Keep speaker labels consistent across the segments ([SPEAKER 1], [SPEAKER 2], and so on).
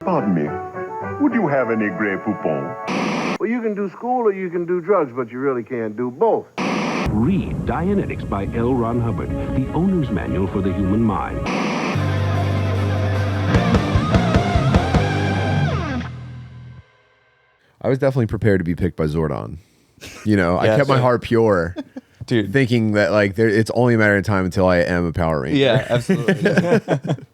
[SPEAKER 1] Pardon me. Would you have any Grey Poupon?
[SPEAKER 2] Well, you can do school or you can do drugs, but you really can't do both.
[SPEAKER 3] Read Dianetics by L. Ron Hubbard, the owner's manual for the human mind.
[SPEAKER 4] I was definitely prepared to be picked by Zordon. You know, I
[SPEAKER 5] Yeah,
[SPEAKER 4] kept my
[SPEAKER 5] so-
[SPEAKER 4] heart pure,
[SPEAKER 5] Dude.
[SPEAKER 4] thinking that like it's only a matter of time until I am a Power Ranger.
[SPEAKER 5] Yeah, absolutely.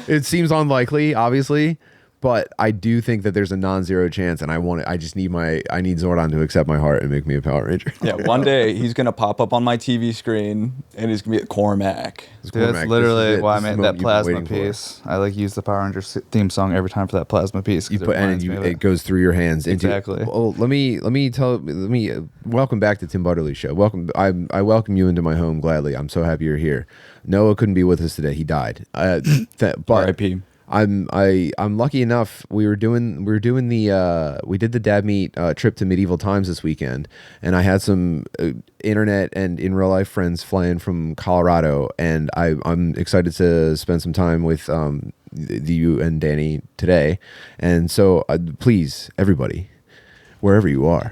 [SPEAKER 4] It seems unlikely, obviously, but I do think that there's a non-zero chance, and I need Zordon to accept my heart and make me a Power Ranger.
[SPEAKER 5] Yeah, one day he's gonna pop up on my TV screen and he's gonna be at Cormac.
[SPEAKER 6] Dude, that's literally why I made that plasma piece. I like use the Power Rangers theme song every time for that plasma piece.
[SPEAKER 4] You put and it goes through your hands.
[SPEAKER 6] Exactly.
[SPEAKER 4] Let me welcome back to Tim Butterly's show. Welcome. I welcome you into my home gladly. I'm so happy you're here. Noah couldn't be with us today. He died. But
[SPEAKER 5] R.I.P.
[SPEAKER 4] I'm lucky enough. We did the Dad Meet trip to medieval times this weekend, and I had some internet and in real life friends flying from Colorado, and I'm excited to spend some time with you and Danny today. And so please, everybody, wherever you are,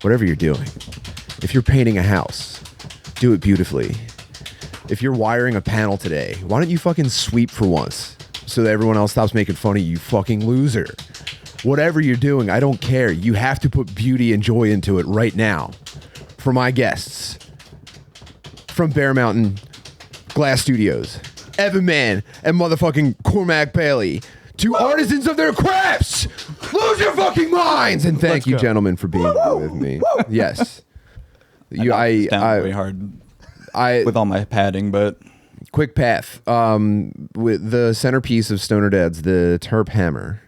[SPEAKER 4] whatever you're doing, if you're painting a house, do it beautifully. If you're wiring a panel today, why don't you fucking sweep for once? So that everyone else stops making fun of you, fucking loser. Whatever you're doing, I don't care. You have to put beauty and joy into it right now. For my guests from Bear Mountain Glass Studios, Evan Mann and motherfucking Cormac Bailey, two artisans of their crafts. Lose your fucking minds. And thank you, gentlemen, for being here with me. Yes.
[SPEAKER 5] I way hard with all my padding, but
[SPEAKER 4] quick path. With the centerpiece of Stoner Dads, the Terp Hammer,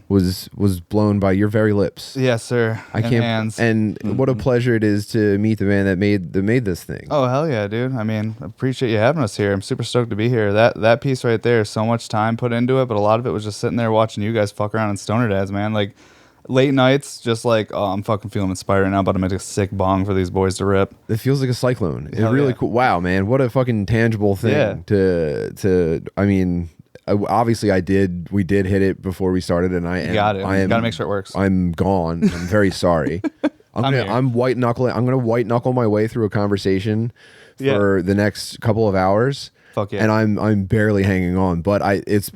[SPEAKER 4] was blown by your very lips.
[SPEAKER 6] Yes, sir.
[SPEAKER 4] I can't.
[SPEAKER 6] Hands.
[SPEAKER 4] And what a pleasure it is to meet the man that made this thing.
[SPEAKER 6] Oh hell yeah, dude! I mean, appreciate you having us here. I'm super stoked to be here. That piece right there, so much time put into it, but a lot of it was just sitting there watching you guys fuck around in Stoner Dads, man. Like late nights, just like, oh, I'm fucking feeling inspired right now, but I'm gonna make a sick bong for these boys to rip.
[SPEAKER 4] It feels like a cyclone. It's
[SPEAKER 6] Hell
[SPEAKER 4] really
[SPEAKER 6] yeah.
[SPEAKER 4] cool. Wow, man, what a fucking tangible thing to. I mean, obviously, we did hit it before we started, and I
[SPEAKER 6] gotta make sure it works.
[SPEAKER 4] I'm gone. I'm very sorry. I'm white knuckling. I'm gonna white knuckle my way through a conversation for the next couple of hours.
[SPEAKER 6] Fuck yeah.
[SPEAKER 4] And I'm barely hanging on, but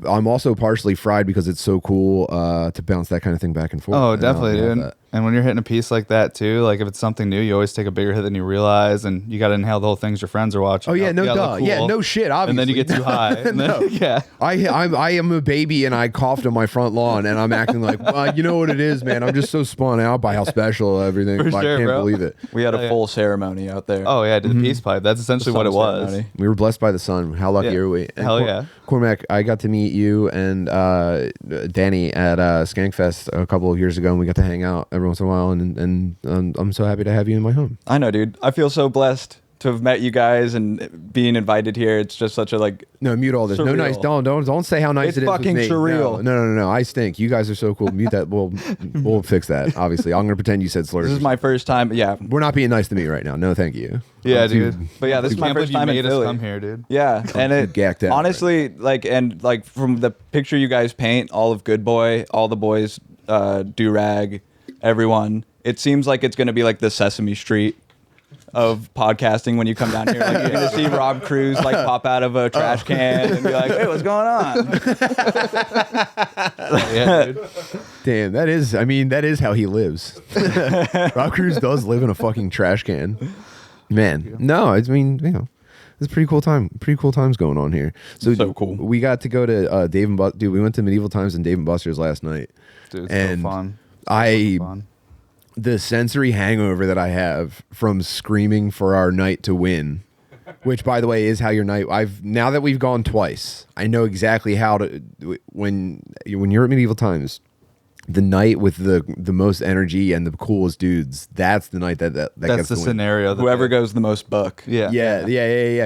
[SPEAKER 4] I'm also partially fried because it's so cool to bounce that kind of thing back and forth.
[SPEAKER 6] Oh, definitely, dude. And when you're hitting a piece like that too, like if it's something new, you always take a bigger hit than you realize, and you got to inhale the whole thing 'cause your friends are watching.
[SPEAKER 4] Oh yeah, no
[SPEAKER 6] You gotta
[SPEAKER 4] duh.
[SPEAKER 6] look cool.
[SPEAKER 4] Yeah, no shit. Obviously,
[SPEAKER 6] And then you get too high. And then, yeah.
[SPEAKER 4] I am a baby and I coughed on my front lawn and I'm acting like, you know what it is, man. I'm just so spun out by how special everything.
[SPEAKER 6] For
[SPEAKER 4] I
[SPEAKER 6] sure,
[SPEAKER 4] can't
[SPEAKER 6] bro.
[SPEAKER 4] believe it.
[SPEAKER 5] we had a full ceremony out there.
[SPEAKER 6] Oh yeah, I did the peace pipe. That's essentially what it was.
[SPEAKER 5] Ceremony.
[SPEAKER 4] We were blessed by the sun. How lucky
[SPEAKER 6] Yeah.
[SPEAKER 4] are we? And
[SPEAKER 6] Hell yeah.
[SPEAKER 4] Cormac, I got to meet you and Danny at Skankfest a couple of years ago, and we got to hang out every once in a while. And I'm so happy to have you in my home.
[SPEAKER 5] I know, dude. I feel so blessed to have met you guys and being invited here. It's just such a
[SPEAKER 4] No, mute all this. No,
[SPEAKER 5] surreal.
[SPEAKER 4] nice. Don't say how nice
[SPEAKER 5] It's
[SPEAKER 4] it is.
[SPEAKER 5] fucking
[SPEAKER 4] with me.
[SPEAKER 5] surreal.
[SPEAKER 4] No. I stink. You guys are so cool. Mute that. We'll fix that. Obviously, I'm gonna pretend you said slurs.
[SPEAKER 5] This is my first time. Yeah,
[SPEAKER 4] We're not being nice to me right now. No, thank you.
[SPEAKER 6] Yeah,
[SPEAKER 4] I'm too-
[SPEAKER 6] dude.
[SPEAKER 5] but yeah, this is my
[SPEAKER 6] Can't believe
[SPEAKER 5] first
[SPEAKER 6] you
[SPEAKER 5] time in
[SPEAKER 6] made us
[SPEAKER 5] Philly.
[SPEAKER 6] come here, dude.
[SPEAKER 5] Yeah, and it
[SPEAKER 4] gacked out
[SPEAKER 5] honestly, like from the picture you guys paint, all of Good Boy, all the boys, Do-Rag, everyone. It seems like it's gonna be like the Sesame Street of podcasting when you come down here. Like you're gonna see Rob Cruz like pop out of a trash can and be like, "Hey, what's going on?"
[SPEAKER 6] Yeah, dude.
[SPEAKER 4] Damn, that is how he lives. Rob Cruz does live in a fucking trash can. Man, no, it's it's a pretty cool time. Pretty cool times going on here.
[SPEAKER 5] So cool.
[SPEAKER 4] We got to go to Dave and Buster's. Dude, we went to Medieval Times and Dave and Buster's last night.
[SPEAKER 6] Dude, it's
[SPEAKER 4] And
[SPEAKER 6] so fun.
[SPEAKER 4] Fun. The sensory hangover that I have from screaming for our night to win, which by the way is how your night. Now that we've gone twice, I know exactly how to. When you're at Medieval Times, the night with the most energy and the coolest dudes. That's the night that
[SPEAKER 6] That's
[SPEAKER 4] gets
[SPEAKER 6] the
[SPEAKER 4] win.
[SPEAKER 6] scenario.
[SPEAKER 5] Whoever goes the most buck.
[SPEAKER 4] Yeah.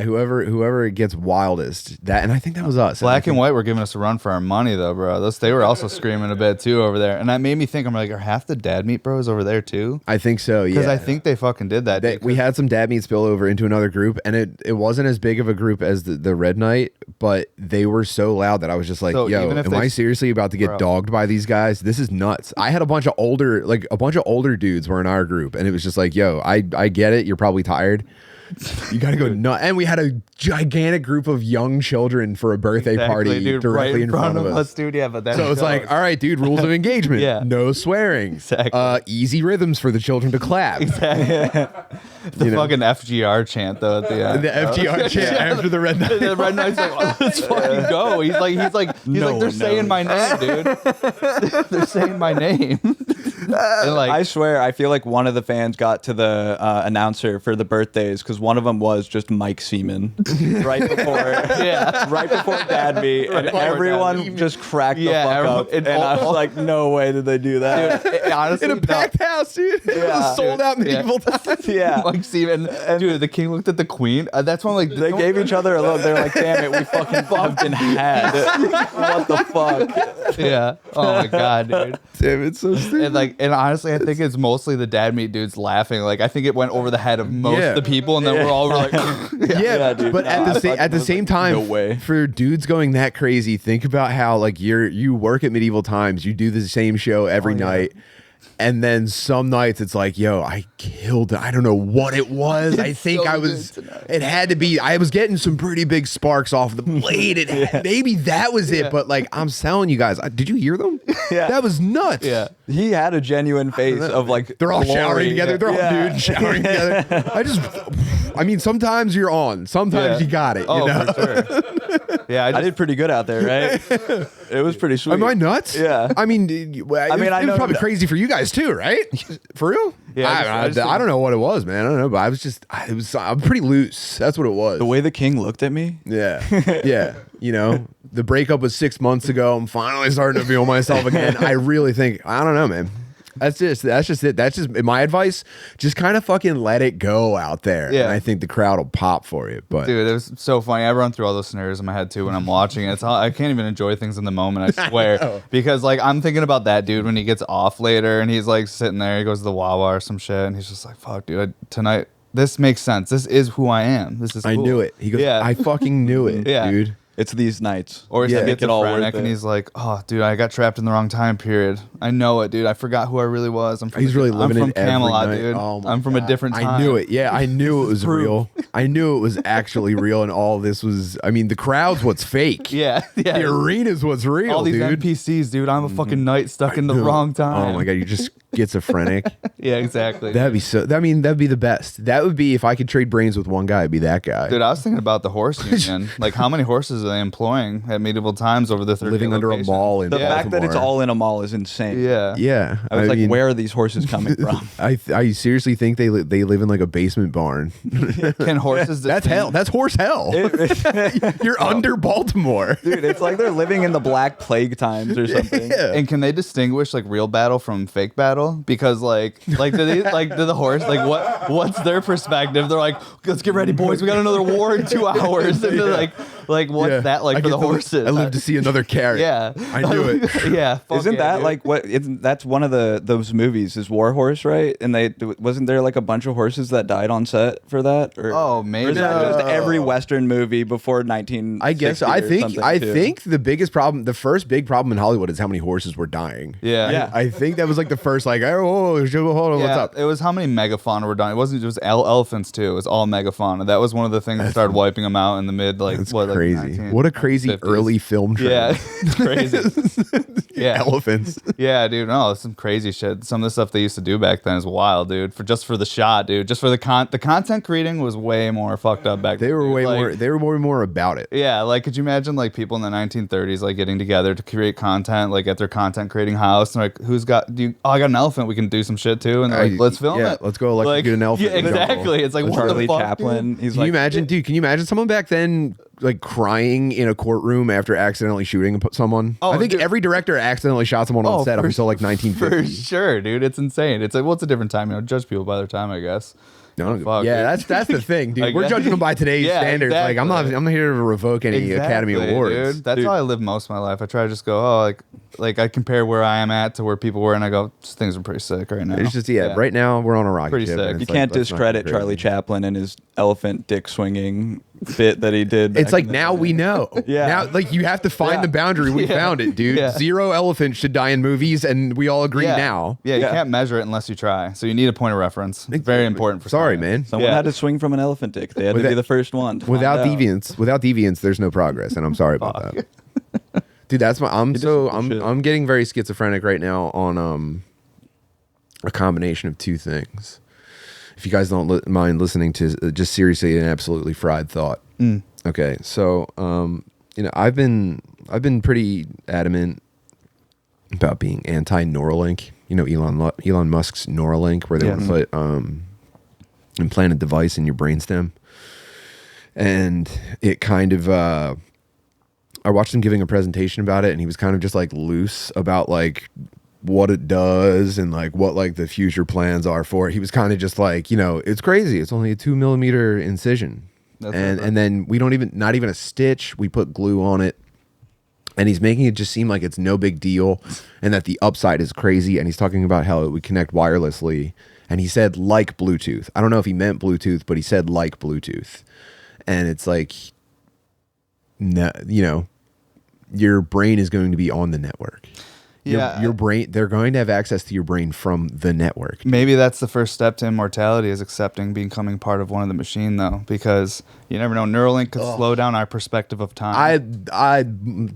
[SPEAKER 4] Whoever gets wildest. That, and I think that was us.
[SPEAKER 6] Black and White were giving us a run for our money, though, bro. They were also screaming a bit too over there, and that made me think. I'm like, are half the Dad Meat Bros over there too?
[SPEAKER 4] I think so. Yeah,
[SPEAKER 6] Because I think they fucking did that.
[SPEAKER 4] We had some Dad Meat spill over into another group, and it wasn't as big of a group as the Red Night, but they were so loud that I was just like,
[SPEAKER 6] So
[SPEAKER 4] yo,
[SPEAKER 6] even if
[SPEAKER 4] am
[SPEAKER 6] they-
[SPEAKER 4] I seriously about to get
[SPEAKER 6] Bro.
[SPEAKER 4] dogged by these guys? This is nuts. I had a bunch of older dudes were in our group, and it was just like, yo, I get it. You're probably tired. You got to go nuts. And we had a gigantic group of young children for a birthday party
[SPEAKER 6] dude,
[SPEAKER 4] directly
[SPEAKER 6] right
[SPEAKER 4] in front of us.
[SPEAKER 6] dude. Yeah, but that
[SPEAKER 4] So it's like, all right, dude, rules of engagement.
[SPEAKER 6] Yeah.
[SPEAKER 4] No swearing.
[SPEAKER 6] Exactly.
[SPEAKER 4] Easy rhythms for the children to clap.
[SPEAKER 6] the fucking FGR chant though at the end.
[SPEAKER 4] The FGR chant after the Red Night.
[SPEAKER 6] The Red Knight's like, oh, let's fucking go. He's like, they're saying my name, dude. They're saying my name. And like,
[SPEAKER 5] I swear, I feel like one of the fans got to the announcer for the birthdays because one of them was just Mike Seaman right before, right before Dad Meet, and everyone just cracked the fuck up. And I was like, no way did they do that.
[SPEAKER 6] dude, honestly,
[SPEAKER 4] In a packed house, dude. It was a sold out medieval time.
[SPEAKER 5] Yeah,
[SPEAKER 6] Mike Seaman, dude, the king looked at the queen. That's when like
[SPEAKER 5] they gave each other a look. They're like, damn it, we fucking have been had. What the fuck?
[SPEAKER 6] Yeah. Oh my god, dude.
[SPEAKER 4] Damn, it's so stupid.
[SPEAKER 6] And honestly, I think it's mostly the Dad Meat dudes laughing. Like, I think it went over the head of most of the people, and then we're all like,
[SPEAKER 4] yeah,
[SPEAKER 5] dude,
[SPEAKER 4] but at the same time,
[SPEAKER 5] no way.
[SPEAKER 4] for dudes going that crazy, think about how like you work at Medieval Times, you do the same show every night. And then some nights it's like, yo, I killed it. I don't know what it was. I think it had to be, I was getting some pretty big sparks off the blade. Maybe that was it. But like, I'm telling you guys, did you hear them?
[SPEAKER 5] Yeah.
[SPEAKER 4] That was nuts.
[SPEAKER 6] yeah.
[SPEAKER 5] He had a genuine face of like
[SPEAKER 4] They're all
[SPEAKER 5] glory.
[SPEAKER 4] showering together. They're all dudes showering together. I mean, sometimes you're on. Sometimes you got it.
[SPEAKER 6] Oh,
[SPEAKER 4] you know?
[SPEAKER 6] for sure. Yeah,
[SPEAKER 5] I did pretty good out there, right? It was pretty sweet.
[SPEAKER 4] Am I nuts?
[SPEAKER 5] Yeah.
[SPEAKER 4] I mean, it
[SPEAKER 5] I
[SPEAKER 4] was
[SPEAKER 5] know
[SPEAKER 4] probably
[SPEAKER 5] that-
[SPEAKER 4] crazy for you guys too, right? For real?
[SPEAKER 6] Yeah,
[SPEAKER 4] I don't know what it was, man. I don't know, but I'm pretty loose. That's what it was.
[SPEAKER 5] The way the king looked at me.
[SPEAKER 4] Yeah. Yeah. You know, the breakup was 6 months ago. I'm finally starting to feel myself again. I really think, I don't know, man. That's just it. That's just my advice. Just kind of fucking let it go out there.
[SPEAKER 6] Yeah.
[SPEAKER 4] And I think the crowd will pop for you. But
[SPEAKER 6] dude, it was so funny. I run through all those scenarios in my head too when I'm watching it. I can't even enjoy things in the moment, I swear. Because like I'm thinking about that dude when he gets off later and he's like sitting there, he goes to the Wawa or some shit, and he's just like, fuck, dude, tonight this makes sense. This is who I am. This is
[SPEAKER 4] I
[SPEAKER 6] cool.
[SPEAKER 4] knew it. He goes,
[SPEAKER 6] Yeah.
[SPEAKER 4] I fucking knew it,
[SPEAKER 6] Yeah.
[SPEAKER 4] dude.
[SPEAKER 5] It's these nights.
[SPEAKER 6] Or he's
[SPEAKER 4] Yeah.
[SPEAKER 6] like,
[SPEAKER 5] Make
[SPEAKER 6] it's
[SPEAKER 5] it all
[SPEAKER 6] schizophrenic,
[SPEAKER 5] worth
[SPEAKER 6] and
[SPEAKER 5] it.
[SPEAKER 6] he's like, "Oh, dude, I got trapped in the wrong time period. I know it, dude. I forgot who I really was. I'm from
[SPEAKER 4] He's really living
[SPEAKER 6] I'm from
[SPEAKER 4] it every
[SPEAKER 6] Camelot,
[SPEAKER 4] night.
[SPEAKER 6] dude.
[SPEAKER 4] Oh my
[SPEAKER 6] I'm from a
[SPEAKER 4] God.
[SPEAKER 6] different time."
[SPEAKER 4] I knew it. Yeah, I knew it was real. I knew it was actually real, and all this was. I mean, the crowd's what's fake.
[SPEAKER 6] Yeah, yeah.
[SPEAKER 4] The arena's what's real,
[SPEAKER 6] all these
[SPEAKER 4] dude.
[SPEAKER 6] NPCs, dude. I'm a fucking knight stuck in the
[SPEAKER 4] Dude.
[SPEAKER 6] wrong time.
[SPEAKER 4] Oh my god, you're just schizophrenic.
[SPEAKER 6] Yeah, exactly.
[SPEAKER 4] That'd be so. I mean, that'd be the best. That would be if I could trade brains with one guy. It'd be that guy.
[SPEAKER 6] Dude, I was thinking about the horse union. Like, how many horses are they employing at medieval times over the 30
[SPEAKER 4] Living under a
[SPEAKER 6] locations?
[SPEAKER 4] mall in
[SPEAKER 5] The fact that it's
[SPEAKER 4] Baltimore.
[SPEAKER 5] all in a mall is insane.
[SPEAKER 6] Yeah.
[SPEAKER 4] Yeah,
[SPEAKER 5] I was like,
[SPEAKER 4] mean,
[SPEAKER 5] where are these horses coming from?
[SPEAKER 4] I seriously think they live in like a basement barn.
[SPEAKER 6] Can horses?
[SPEAKER 4] That's hell. That's horse hell. You're under Baltimore.
[SPEAKER 5] Dude, it's like they're living in the Black Plague times or something.
[SPEAKER 4] Yeah.
[SPEAKER 6] And can they distinguish like real battle from fake battle? Because like do the horse what's their perspective? They're like, let's get ready, boys. We got another war in 2 hours. And they're like what's
[SPEAKER 4] Yeah.
[SPEAKER 6] that like
[SPEAKER 4] I
[SPEAKER 6] for the
[SPEAKER 4] get to
[SPEAKER 6] horses?
[SPEAKER 4] I live to see another carrot.
[SPEAKER 6] Yeah,
[SPEAKER 4] I knew it.
[SPEAKER 6] Yeah, fuck
[SPEAKER 5] Isn't
[SPEAKER 6] yeah,
[SPEAKER 5] that
[SPEAKER 6] dude.
[SPEAKER 5] like what? That's one of those movies is War Horse, right? And wasn't there like a bunch of horses that died on set for that? Or,
[SPEAKER 6] Oh,
[SPEAKER 5] or
[SPEAKER 6] maybe.
[SPEAKER 5] is that just every Western movie before 1960?
[SPEAKER 4] I guess I think the biggest problem, the first big problem in Hollywood is how many horses were dying.
[SPEAKER 6] Yeah.
[SPEAKER 5] Yeah.
[SPEAKER 4] I think that was like the first like, oh, hold on, what's up?
[SPEAKER 6] It was how many megafauna were dying. It wasn't just elephants too. It was all megafauna. That was one of the things that started wiping them out in the mid
[SPEAKER 4] That's crazy. What a crazy
[SPEAKER 6] 1950s.
[SPEAKER 4] early film trend.
[SPEAKER 6] Yeah, it's crazy. Yeah,
[SPEAKER 4] Elephants.
[SPEAKER 6] yeah, dude. No, it's some crazy shit. Some of the stuff they used to do back then is wild, dude. For the shot, dude. Just for the content creating was way more fucked up back then.
[SPEAKER 4] They were
[SPEAKER 6] dude.
[SPEAKER 4] way
[SPEAKER 6] Like,
[SPEAKER 4] more. They were more about it.
[SPEAKER 6] Yeah, like could you imagine like people in the 1930s like getting together to create content like at their content creating house and like who's got I got an elephant, we can do some shit too, and they're like, let's film
[SPEAKER 4] yeah,
[SPEAKER 6] it.
[SPEAKER 4] let's go electrocute an elephant
[SPEAKER 6] Yeah,
[SPEAKER 4] in the jungle.
[SPEAKER 6] exactly. It's like what
[SPEAKER 5] Charlie
[SPEAKER 6] the fuck,
[SPEAKER 5] Chaplin.
[SPEAKER 6] dude?
[SPEAKER 5] He's
[SPEAKER 4] Can
[SPEAKER 5] like,
[SPEAKER 4] you imagine, dude? Can you imagine someone back then like crying in a courtroom after accidentally shooting someone.
[SPEAKER 6] Oh,
[SPEAKER 4] I think
[SPEAKER 6] dude.
[SPEAKER 4] every director accidentally shot someone on set up until like 1950.
[SPEAKER 6] For sure, dude. It's insane. It's like, well, it's a different time. Judge people by their time, I guess.
[SPEAKER 4] No,
[SPEAKER 6] Fuck,
[SPEAKER 4] yeah,
[SPEAKER 6] dude.
[SPEAKER 4] that's the thing, dude.
[SPEAKER 6] I
[SPEAKER 4] We're
[SPEAKER 6] guess.
[SPEAKER 4] judging them by today's
[SPEAKER 6] Yeah,
[SPEAKER 4] standards. Like I'm
[SPEAKER 6] exactly.
[SPEAKER 4] not here to revoke any Academy Awards.
[SPEAKER 6] Dude. That's how I live most of my life. I try to just go, oh, like I compare where I am at to where people were, and I go, things are pretty sick right now.
[SPEAKER 4] It's just right now we're on a rocket
[SPEAKER 6] Pretty
[SPEAKER 4] ship.
[SPEAKER 6] sick.
[SPEAKER 4] and
[SPEAKER 5] You
[SPEAKER 4] it's like,
[SPEAKER 5] can't
[SPEAKER 4] let's not
[SPEAKER 5] discredit
[SPEAKER 4] get
[SPEAKER 5] Charlie
[SPEAKER 4] crazy.
[SPEAKER 5] Chaplin and his elephant dick swinging bit that he did.
[SPEAKER 4] It's
[SPEAKER 5] back
[SPEAKER 4] like
[SPEAKER 5] in the
[SPEAKER 4] now
[SPEAKER 5] day.
[SPEAKER 4] we know.
[SPEAKER 5] Yeah.
[SPEAKER 4] Now, like you have to find
[SPEAKER 6] Yeah.
[SPEAKER 4] the boundary. We
[SPEAKER 6] Yeah.
[SPEAKER 4] found it, dude.
[SPEAKER 6] Yeah.
[SPEAKER 4] 0 elephants should die in movies, and we all agree
[SPEAKER 6] yeah.
[SPEAKER 4] now.
[SPEAKER 6] Yeah, you
[SPEAKER 5] Yeah.
[SPEAKER 6] can't measure it unless you try. So you need a point of reference. It's very important for
[SPEAKER 4] Sorry,
[SPEAKER 6] science.
[SPEAKER 4] man.
[SPEAKER 5] Someone
[SPEAKER 6] Yeah.
[SPEAKER 5] had to swing from an elephant dick. They had to be the first one. to
[SPEAKER 4] Without
[SPEAKER 5] find out.
[SPEAKER 4] deviance, there's no progress, and I'm sorry about that. Dude, that's my. I'm
[SPEAKER 5] bullshit.
[SPEAKER 4] getting very schizophrenic right now on a combination of two things. If you guys don't mind listening to just seriously an absolutely fried thought. Okay, so I've been pretty adamant about being anti Neuralink. You know, Elon Musk's Neuralink, where they want to put implanted device in your brainstem, and it kind of. I watched him giving a presentation about it, and he was kind of just like loose about like what it does and like what like the future plans are for it. He was kind of just like, it's crazy. It's only a 2 millimeter incision. And then we don't not even a stitch. We put glue on it. And he's making it just seem like it's no big deal and that the upside is crazy. And he's talking about how it would connect wirelessly. And he said like Bluetooth. I don't know if he meant Bluetooth, but he said like Bluetooth. And it's like, no, your brain is going to be on the network. Your brain, they're going to have access to your brain from the network.
[SPEAKER 6] Maybe that's the first step to immortality, is accepting becoming part of one of the machine, though, because you never know. Neuralink could slow down our perspective of time.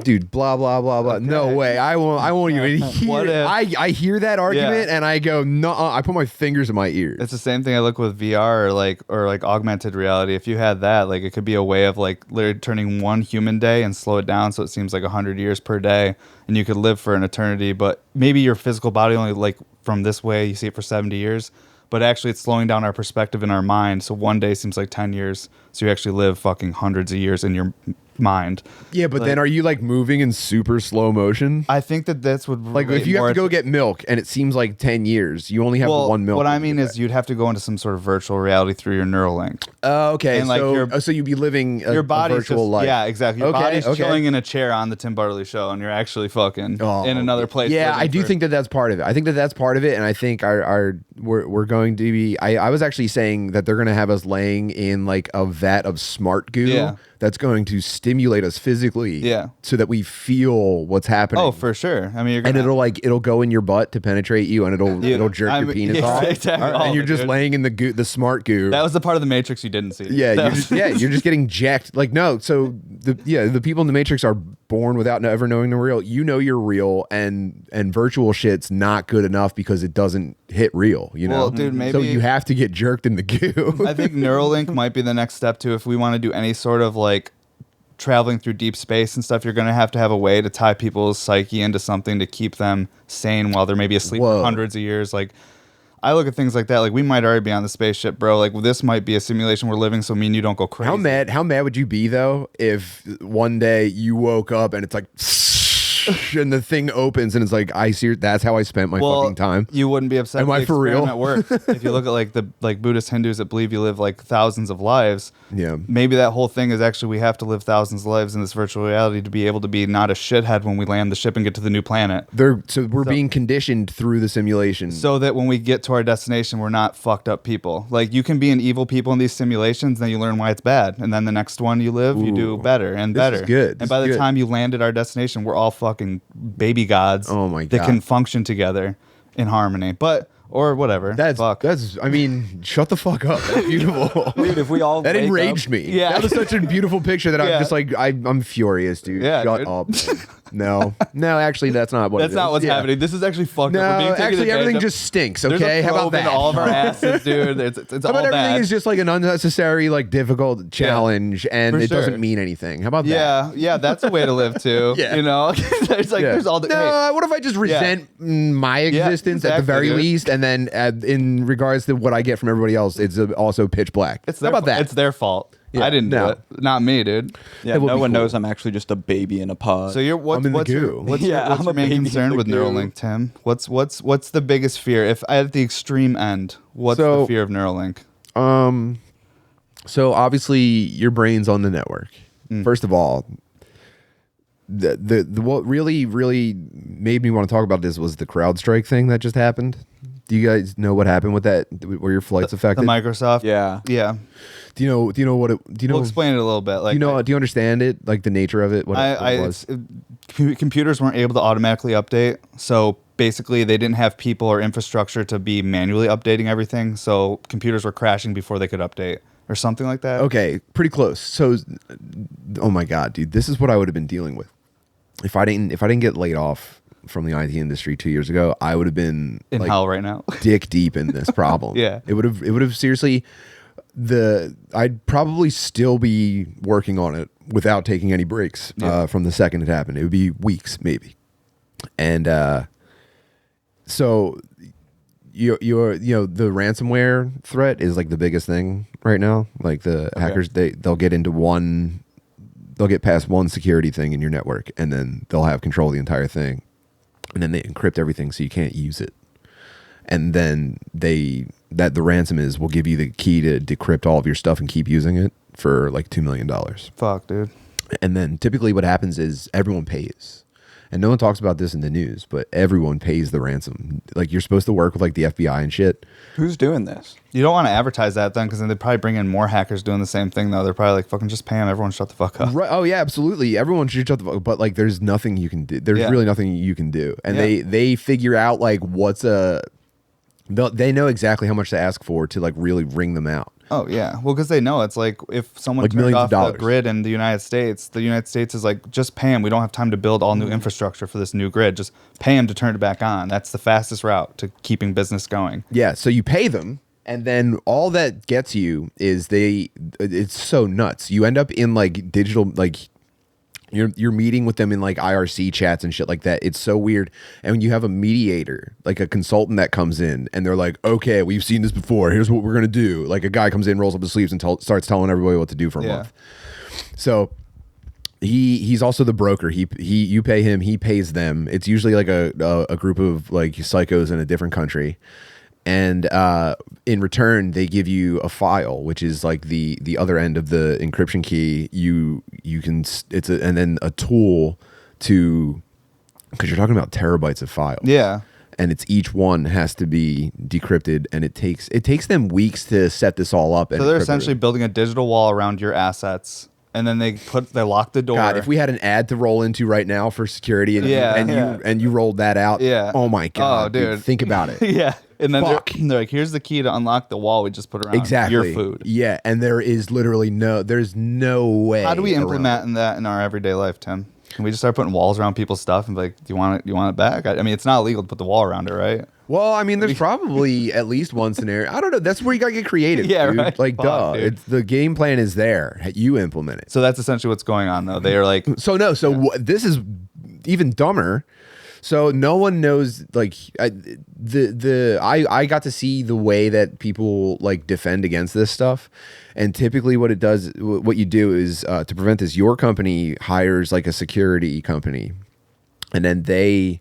[SPEAKER 4] Dude, blah blah blah blah. No way. I won't even
[SPEAKER 6] What
[SPEAKER 4] hear.
[SPEAKER 6] if-
[SPEAKER 4] I hear that argument and I go, no. I put my fingers in my ears.
[SPEAKER 6] It's the same thing I look with VR or like augmented reality. If you had that, like it could be a way of like literally turning one human day and slow it down so it seems like 100 years per day, and you could live for an eternity. But maybe your physical body only like from this way you see it for 70 years, but actually it's slowing down our perspective in our mind. So one day seems like 10 years. So you actually live fucking hundreds of years in your mind.
[SPEAKER 4] Yeah, but then are you like moving in super slow motion?
[SPEAKER 6] I think that's what
[SPEAKER 4] Like if you have to go get milk and it seems like 10 years, you only have one milk.
[SPEAKER 6] What I mean is you'd have to go into some sort of virtual reality through your Neuralink.
[SPEAKER 4] Oh, okay.
[SPEAKER 6] And, like,
[SPEAKER 4] So you'd be living
[SPEAKER 6] Your body's
[SPEAKER 4] virtual
[SPEAKER 6] just,
[SPEAKER 4] life.
[SPEAKER 6] Yeah, exactly. Your
[SPEAKER 4] Okay,
[SPEAKER 6] body's
[SPEAKER 4] okay.
[SPEAKER 6] chilling in a chair on the Tim Bartley show, and you're actually fucking in another place.
[SPEAKER 4] Yeah,
[SPEAKER 6] living
[SPEAKER 4] I do
[SPEAKER 6] for-
[SPEAKER 4] think that's part of it. I think that's part of it, and I think we're going to be. I was actually saying that they're going to have us laying in like a vat of smart goo.
[SPEAKER 6] Yeah.
[SPEAKER 4] That's going to stimulate us physically.
[SPEAKER 6] Yeah.
[SPEAKER 4] So that we feel what's happening.
[SPEAKER 6] Oh, for sure. I mean, you're
[SPEAKER 4] And
[SPEAKER 6] gonna
[SPEAKER 4] it'll go in your butt to penetrate you, and it'll jerk your penis off.
[SPEAKER 6] Exactly. All
[SPEAKER 4] And you're
[SPEAKER 6] of it,
[SPEAKER 4] just
[SPEAKER 6] dude.
[SPEAKER 4] laying in the smart goo.
[SPEAKER 6] That was the part of the Matrix you didn't see.
[SPEAKER 4] Yeah,
[SPEAKER 6] That
[SPEAKER 4] you're
[SPEAKER 6] was-
[SPEAKER 4] just getting jacked. Like no, so the people in the Matrix are born without ever knowing they're real. You know you're real, and virtual shit's not good enough because it doesn't hit real. You know,
[SPEAKER 6] Well, dude,
[SPEAKER 4] so
[SPEAKER 6] maybe-
[SPEAKER 4] you have to get jerked in the goo.
[SPEAKER 6] I think Neuralink might be the next step too. If we want to do any sort of like traveling through deep space and stuff, you're going to have a way to tie people's psyche into something to keep them sane while they're maybe asleep
[SPEAKER 4] Whoa.
[SPEAKER 6] for hundreds of years. Like, I look at things like that. Like, we might already be on the spaceship, bro. Like, this might be a simulation we're living, so me and you don't go crazy.
[SPEAKER 4] How mad would you be though if one day you woke up and it's like and the thing opens and it's like I see that's how I spent my fucking time.
[SPEAKER 6] You wouldn't be upset.
[SPEAKER 4] Am
[SPEAKER 6] if
[SPEAKER 4] I
[SPEAKER 6] the
[SPEAKER 4] for real?
[SPEAKER 6] experiment worked. If you look at like the Buddhist Hindus that believe you live like thousands of lives,
[SPEAKER 4] Yeah.
[SPEAKER 6] maybe that whole thing is actually we have to live thousands of lives in this virtual reality to be able to be not a shithead when we land the ship and get to the new planet.
[SPEAKER 4] We're being conditioned through the simulation.
[SPEAKER 6] So that when we get to our destination, we're not fucked up people. Like, you can be an evil people in these simulations, then you learn why it's bad. And then the next one you live, you do better and
[SPEAKER 4] This
[SPEAKER 6] better.
[SPEAKER 4] is good.
[SPEAKER 6] And
[SPEAKER 4] This
[SPEAKER 6] by
[SPEAKER 4] is
[SPEAKER 6] the
[SPEAKER 4] good.
[SPEAKER 6] time you land at our destination, we're all fucking baby gods.
[SPEAKER 4] Oh my
[SPEAKER 6] that
[SPEAKER 4] God.
[SPEAKER 6] can function together in harmony. Or whatever.
[SPEAKER 4] That's
[SPEAKER 6] Fuck.
[SPEAKER 4] I mean, shut the fuck up. That's beautiful.
[SPEAKER 5] Dude, if we all
[SPEAKER 4] That
[SPEAKER 5] wake
[SPEAKER 4] enraged
[SPEAKER 5] up-
[SPEAKER 4] me.
[SPEAKER 6] Yeah.
[SPEAKER 4] That was such a beautiful picture that I'm
[SPEAKER 6] Yeah.
[SPEAKER 4] just like, I'm furious, dude.
[SPEAKER 6] Yeah,
[SPEAKER 4] Shut
[SPEAKER 6] dude.
[SPEAKER 4] up. Man. No, actually, that's not what
[SPEAKER 6] That's
[SPEAKER 4] it
[SPEAKER 6] not
[SPEAKER 4] is.
[SPEAKER 6] what's
[SPEAKER 4] Yeah.
[SPEAKER 6] happening. This is actually fucked
[SPEAKER 4] No,
[SPEAKER 6] up. We're being taken
[SPEAKER 4] actually,
[SPEAKER 6] advantage
[SPEAKER 4] everything
[SPEAKER 6] of.
[SPEAKER 4] just stinks,
[SPEAKER 6] There's
[SPEAKER 4] okay?
[SPEAKER 6] a
[SPEAKER 4] How about
[SPEAKER 6] probe in
[SPEAKER 4] that?
[SPEAKER 6] all of our asses, dude. It's
[SPEAKER 4] How
[SPEAKER 6] all
[SPEAKER 4] about everything
[SPEAKER 6] bad.
[SPEAKER 4] is just like an unnecessary, like difficult challenge, and
[SPEAKER 6] For
[SPEAKER 4] it
[SPEAKER 6] sure.
[SPEAKER 4] doesn't mean anything? How about that?
[SPEAKER 6] Yeah, that's a way to live too.
[SPEAKER 4] Yeah.
[SPEAKER 6] You know, there's like
[SPEAKER 4] Yeah.
[SPEAKER 6] there's all the.
[SPEAKER 4] No,
[SPEAKER 6] hey,
[SPEAKER 4] what if I just resent my existence at the
[SPEAKER 6] exactly,
[SPEAKER 4] very
[SPEAKER 6] dude.
[SPEAKER 4] least, and then in regards to what I get from everybody else, it's also pitch black.
[SPEAKER 6] it's
[SPEAKER 4] How
[SPEAKER 6] their,
[SPEAKER 4] about that?
[SPEAKER 6] It's their fault. I didn't do it. Not me, dude.
[SPEAKER 5] Yeah,
[SPEAKER 4] It would
[SPEAKER 5] no
[SPEAKER 4] be
[SPEAKER 5] one
[SPEAKER 4] cool.
[SPEAKER 5] knows I'm actually just a baby in a pod.
[SPEAKER 6] So
[SPEAKER 4] I'm in the goo.
[SPEAKER 6] What's
[SPEAKER 5] Yeah,
[SPEAKER 6] your
[SPEAKER 5] I'm a
[SPEAKER 6] main
[SPEAKER 5] baby in
[SPEAKER 6] concern
[SPEAKER 5] the
[SPEAKER 6] with
[SPEAKER 5] goo.
[SPEAKER 6] Neuralink, Tim? What's the biggest fear? If at the extreme end, what's the fear of Neuralink?
[SPEAKER 4] So obviously your brain's on the network. First of all, the what really made me want to talk about this was the CrowdStrike thing that just happened. Do you guys know what happened with that? Were your flights affected?
[SPEAKER 6] The Microsoft.
[SPEAKER 5] Yeah.
[SPEAKER 6] Yeah.
[SPEAKER 4] Do you know what it? Do you know?
[SPEAKER 6] We'll explain it a little bit. Like,
[SPEAKER 4] do you understand it? Like the nature of it? What it was?
[SPEAKER 6] Computers weren't able to automatically update, so basically they didn't have people or infrastructure to be manually updating everything. So computers were crashing before they could update, or something like that.
[SPEAKER 4] Okay, pretty close. So, oh my god, dude, this is what I would have been dealing with if I didn't get laid off from the IT industry 2 years ago. I would have been
[SPEAKER 6] In hell right now.
[SPEAKER 4] dick deep in this problem.
[SPEAKER 6] Yeah.
[SPEAKER 4] It would have seriously I'd probably still be working on it without taking any breaks from the second it happened. It would be weeks maybe. And so the ransomware threat is like the biggest thing right now. Like the hackers, they'll get past one security thing in your network, and then they'll have control of the entire thing, and then they encrypt everything so you can't use it. And then the ransom will give you the key to decrypt all of your stuff and keep using it for like $2 million.
[SPEAKER 6] Fuck, dude.
[SPEAKER 4] And then typically what happens is everyone pays. And no one talks about this in the news, but everyone pays the ransom. Like you're supposed to work with like the FBI and shit.
[SPEAKER 5] Who's doing this?
[SPEAKER 6] You don't want to advertise that then, because then they'd probably bring in more hackers doing the same thing, though. They're probably like, fucking just pay them. Everyone shut the fuck up.
[SPEAKER 4] Right. Oh yeah, absolutely. Everyone should shut the fuck up. But like there's nothing you can do. There's really nothing you can do. And they figure out like they know exactly how much to ask for to like really ring them out.
[SPEAKER 6] Oh, yeah. Well, because they know it's like if someone
[SPEAKER 4] Like
[SPEAKER 6] turned
[SPEAKER 4] millions
[SPEAKER 6] off
[SPEAKER 4] of dollars.
[SPEAKER 6] the grid in the United States is like, just pay them. We don't have time to build all new infrastructure for this new grid. Just pay them to turn it back on. That's the fastest route to keeping business going.
[SPEAKER 4] Yeah, so you pay them, and then all that gets you is it's so nuts. You end up in like digital, like you're meeting with them in like IRC chats and shit like that. It's so weird. And when you have a mediator, like a consultant that comes in, and they're like, okay, we've seen this before. Here's what we're going to do. Like a guy comes in, rolls up his sleeves, and starts telling everybody what to do for a month. So he's also the broker. You pay him, he pays them. It's usually like a group of like psychos in a different country. And in return, they give you a file, which is like the other end of the encryption key. You can and then a tool to, because you're talking about terabytes of files.
[SPEAKER 6] Yeah.
[SPEAKER 4] And it's each one has to be decrypted, and it takes them weeks to set this all up.
[SPEAKER 6] So they're essentially building a digital wall around your assets. And then they lock the door.
[SPEAKER 4] God, if we had an ad to roll into right now for security, and you rolled that out, oh my god, dude, think about it.
[SPEAKER 6] Yeah, and then they're like, here's the key to unlock the wall we just put around your food.
[SPEAKER 4] Yeah, and there is literally there's no way.
[SPEAKER 6] How do we implement that in our everyday life, Tim? Can we just start putting walls around people's stuff and be like, do you want it back? I mean, it's not illegal to put the wall around it, right?
[SPEAKER 4] Well, I mean, there's probably at least one scenario. I don't know. That's where you gotta get creative.
[SPEAKER 6] Yeah,
[SPEAKER 4] dude.
[SPEAKER 6] right.
[SPEAKER 4] Like,
[SPEAKER 6] Fuck,
[SPEAKER 4] duh. The game plan is there. You implement it.
[SPEAKER 6] So that's essentially what's going on, though. They are like,
[SPEAKER 4] This is even dumber. So no one knows. Like, I got to see the way that people like defend against this stuff. And typically what you do is to prevent this, your company hires like a security company, and then they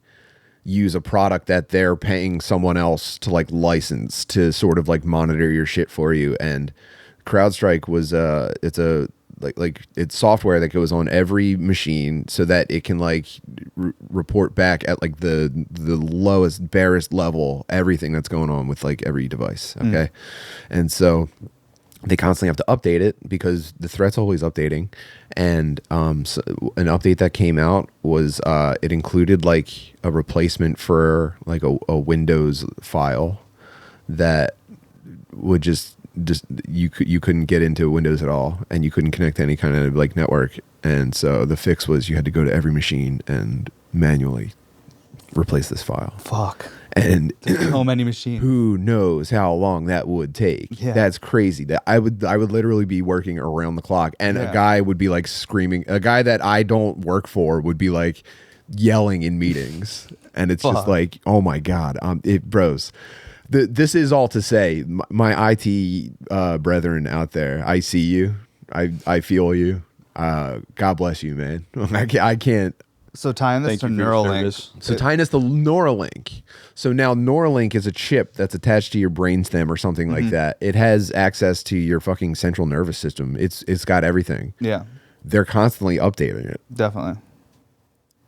[SPEAKER 4] use a product that they're paying someone else to like license to sort of like monitor your shit for you. And CrowdStrike was it's software that goes on every machine so that it can like report back at like the lowest, barest level everything that's going on with like every device. Okay. And so they constantly have to update it because the threat's always updating. And so an update that came out was it included like a replacement for like a Windows file that would just you couldn't get into Windows at all, and you couldn't connect to any kind of like network. And so the fix was you had to go to every machine and manually replace this file.
[SPEAKER 6] Fuck.
[SPEAKER 4] And
[SPEAKER 6] so many machines.
[SPEAKER 4] Who knows how long that would take?
[SPEAKER 6] Yeah.
[SPEAKER 4] That's crazy. That I would literally be working around the clock, and a guy would be like screaming. A guy that I don't work for would be like yelling in meetings, and it's just like, oh my god, bros. This is all to say, my IT brethren out there, I see you. I feel you. God bless you, man. I can't.
[SPEAKER 6] So tying this
[SPEAKER 5] Thank
[SPEAKER 6] to
[SPEAKER 5] you for your
[SPEAKER 6] Neuralink.
[SPEAKER 5] service.
[SPEAKER 4] So tying this to Neuralink. So now Neuralink is a chip that's attached to your brainstem or something like that. It has access to your fucking central nervous system. It's got everything.
[SPEAKER 6] Yeah,
[SPEAKER 4] They're constantly updating it.
[SPEAKER 6] definitely.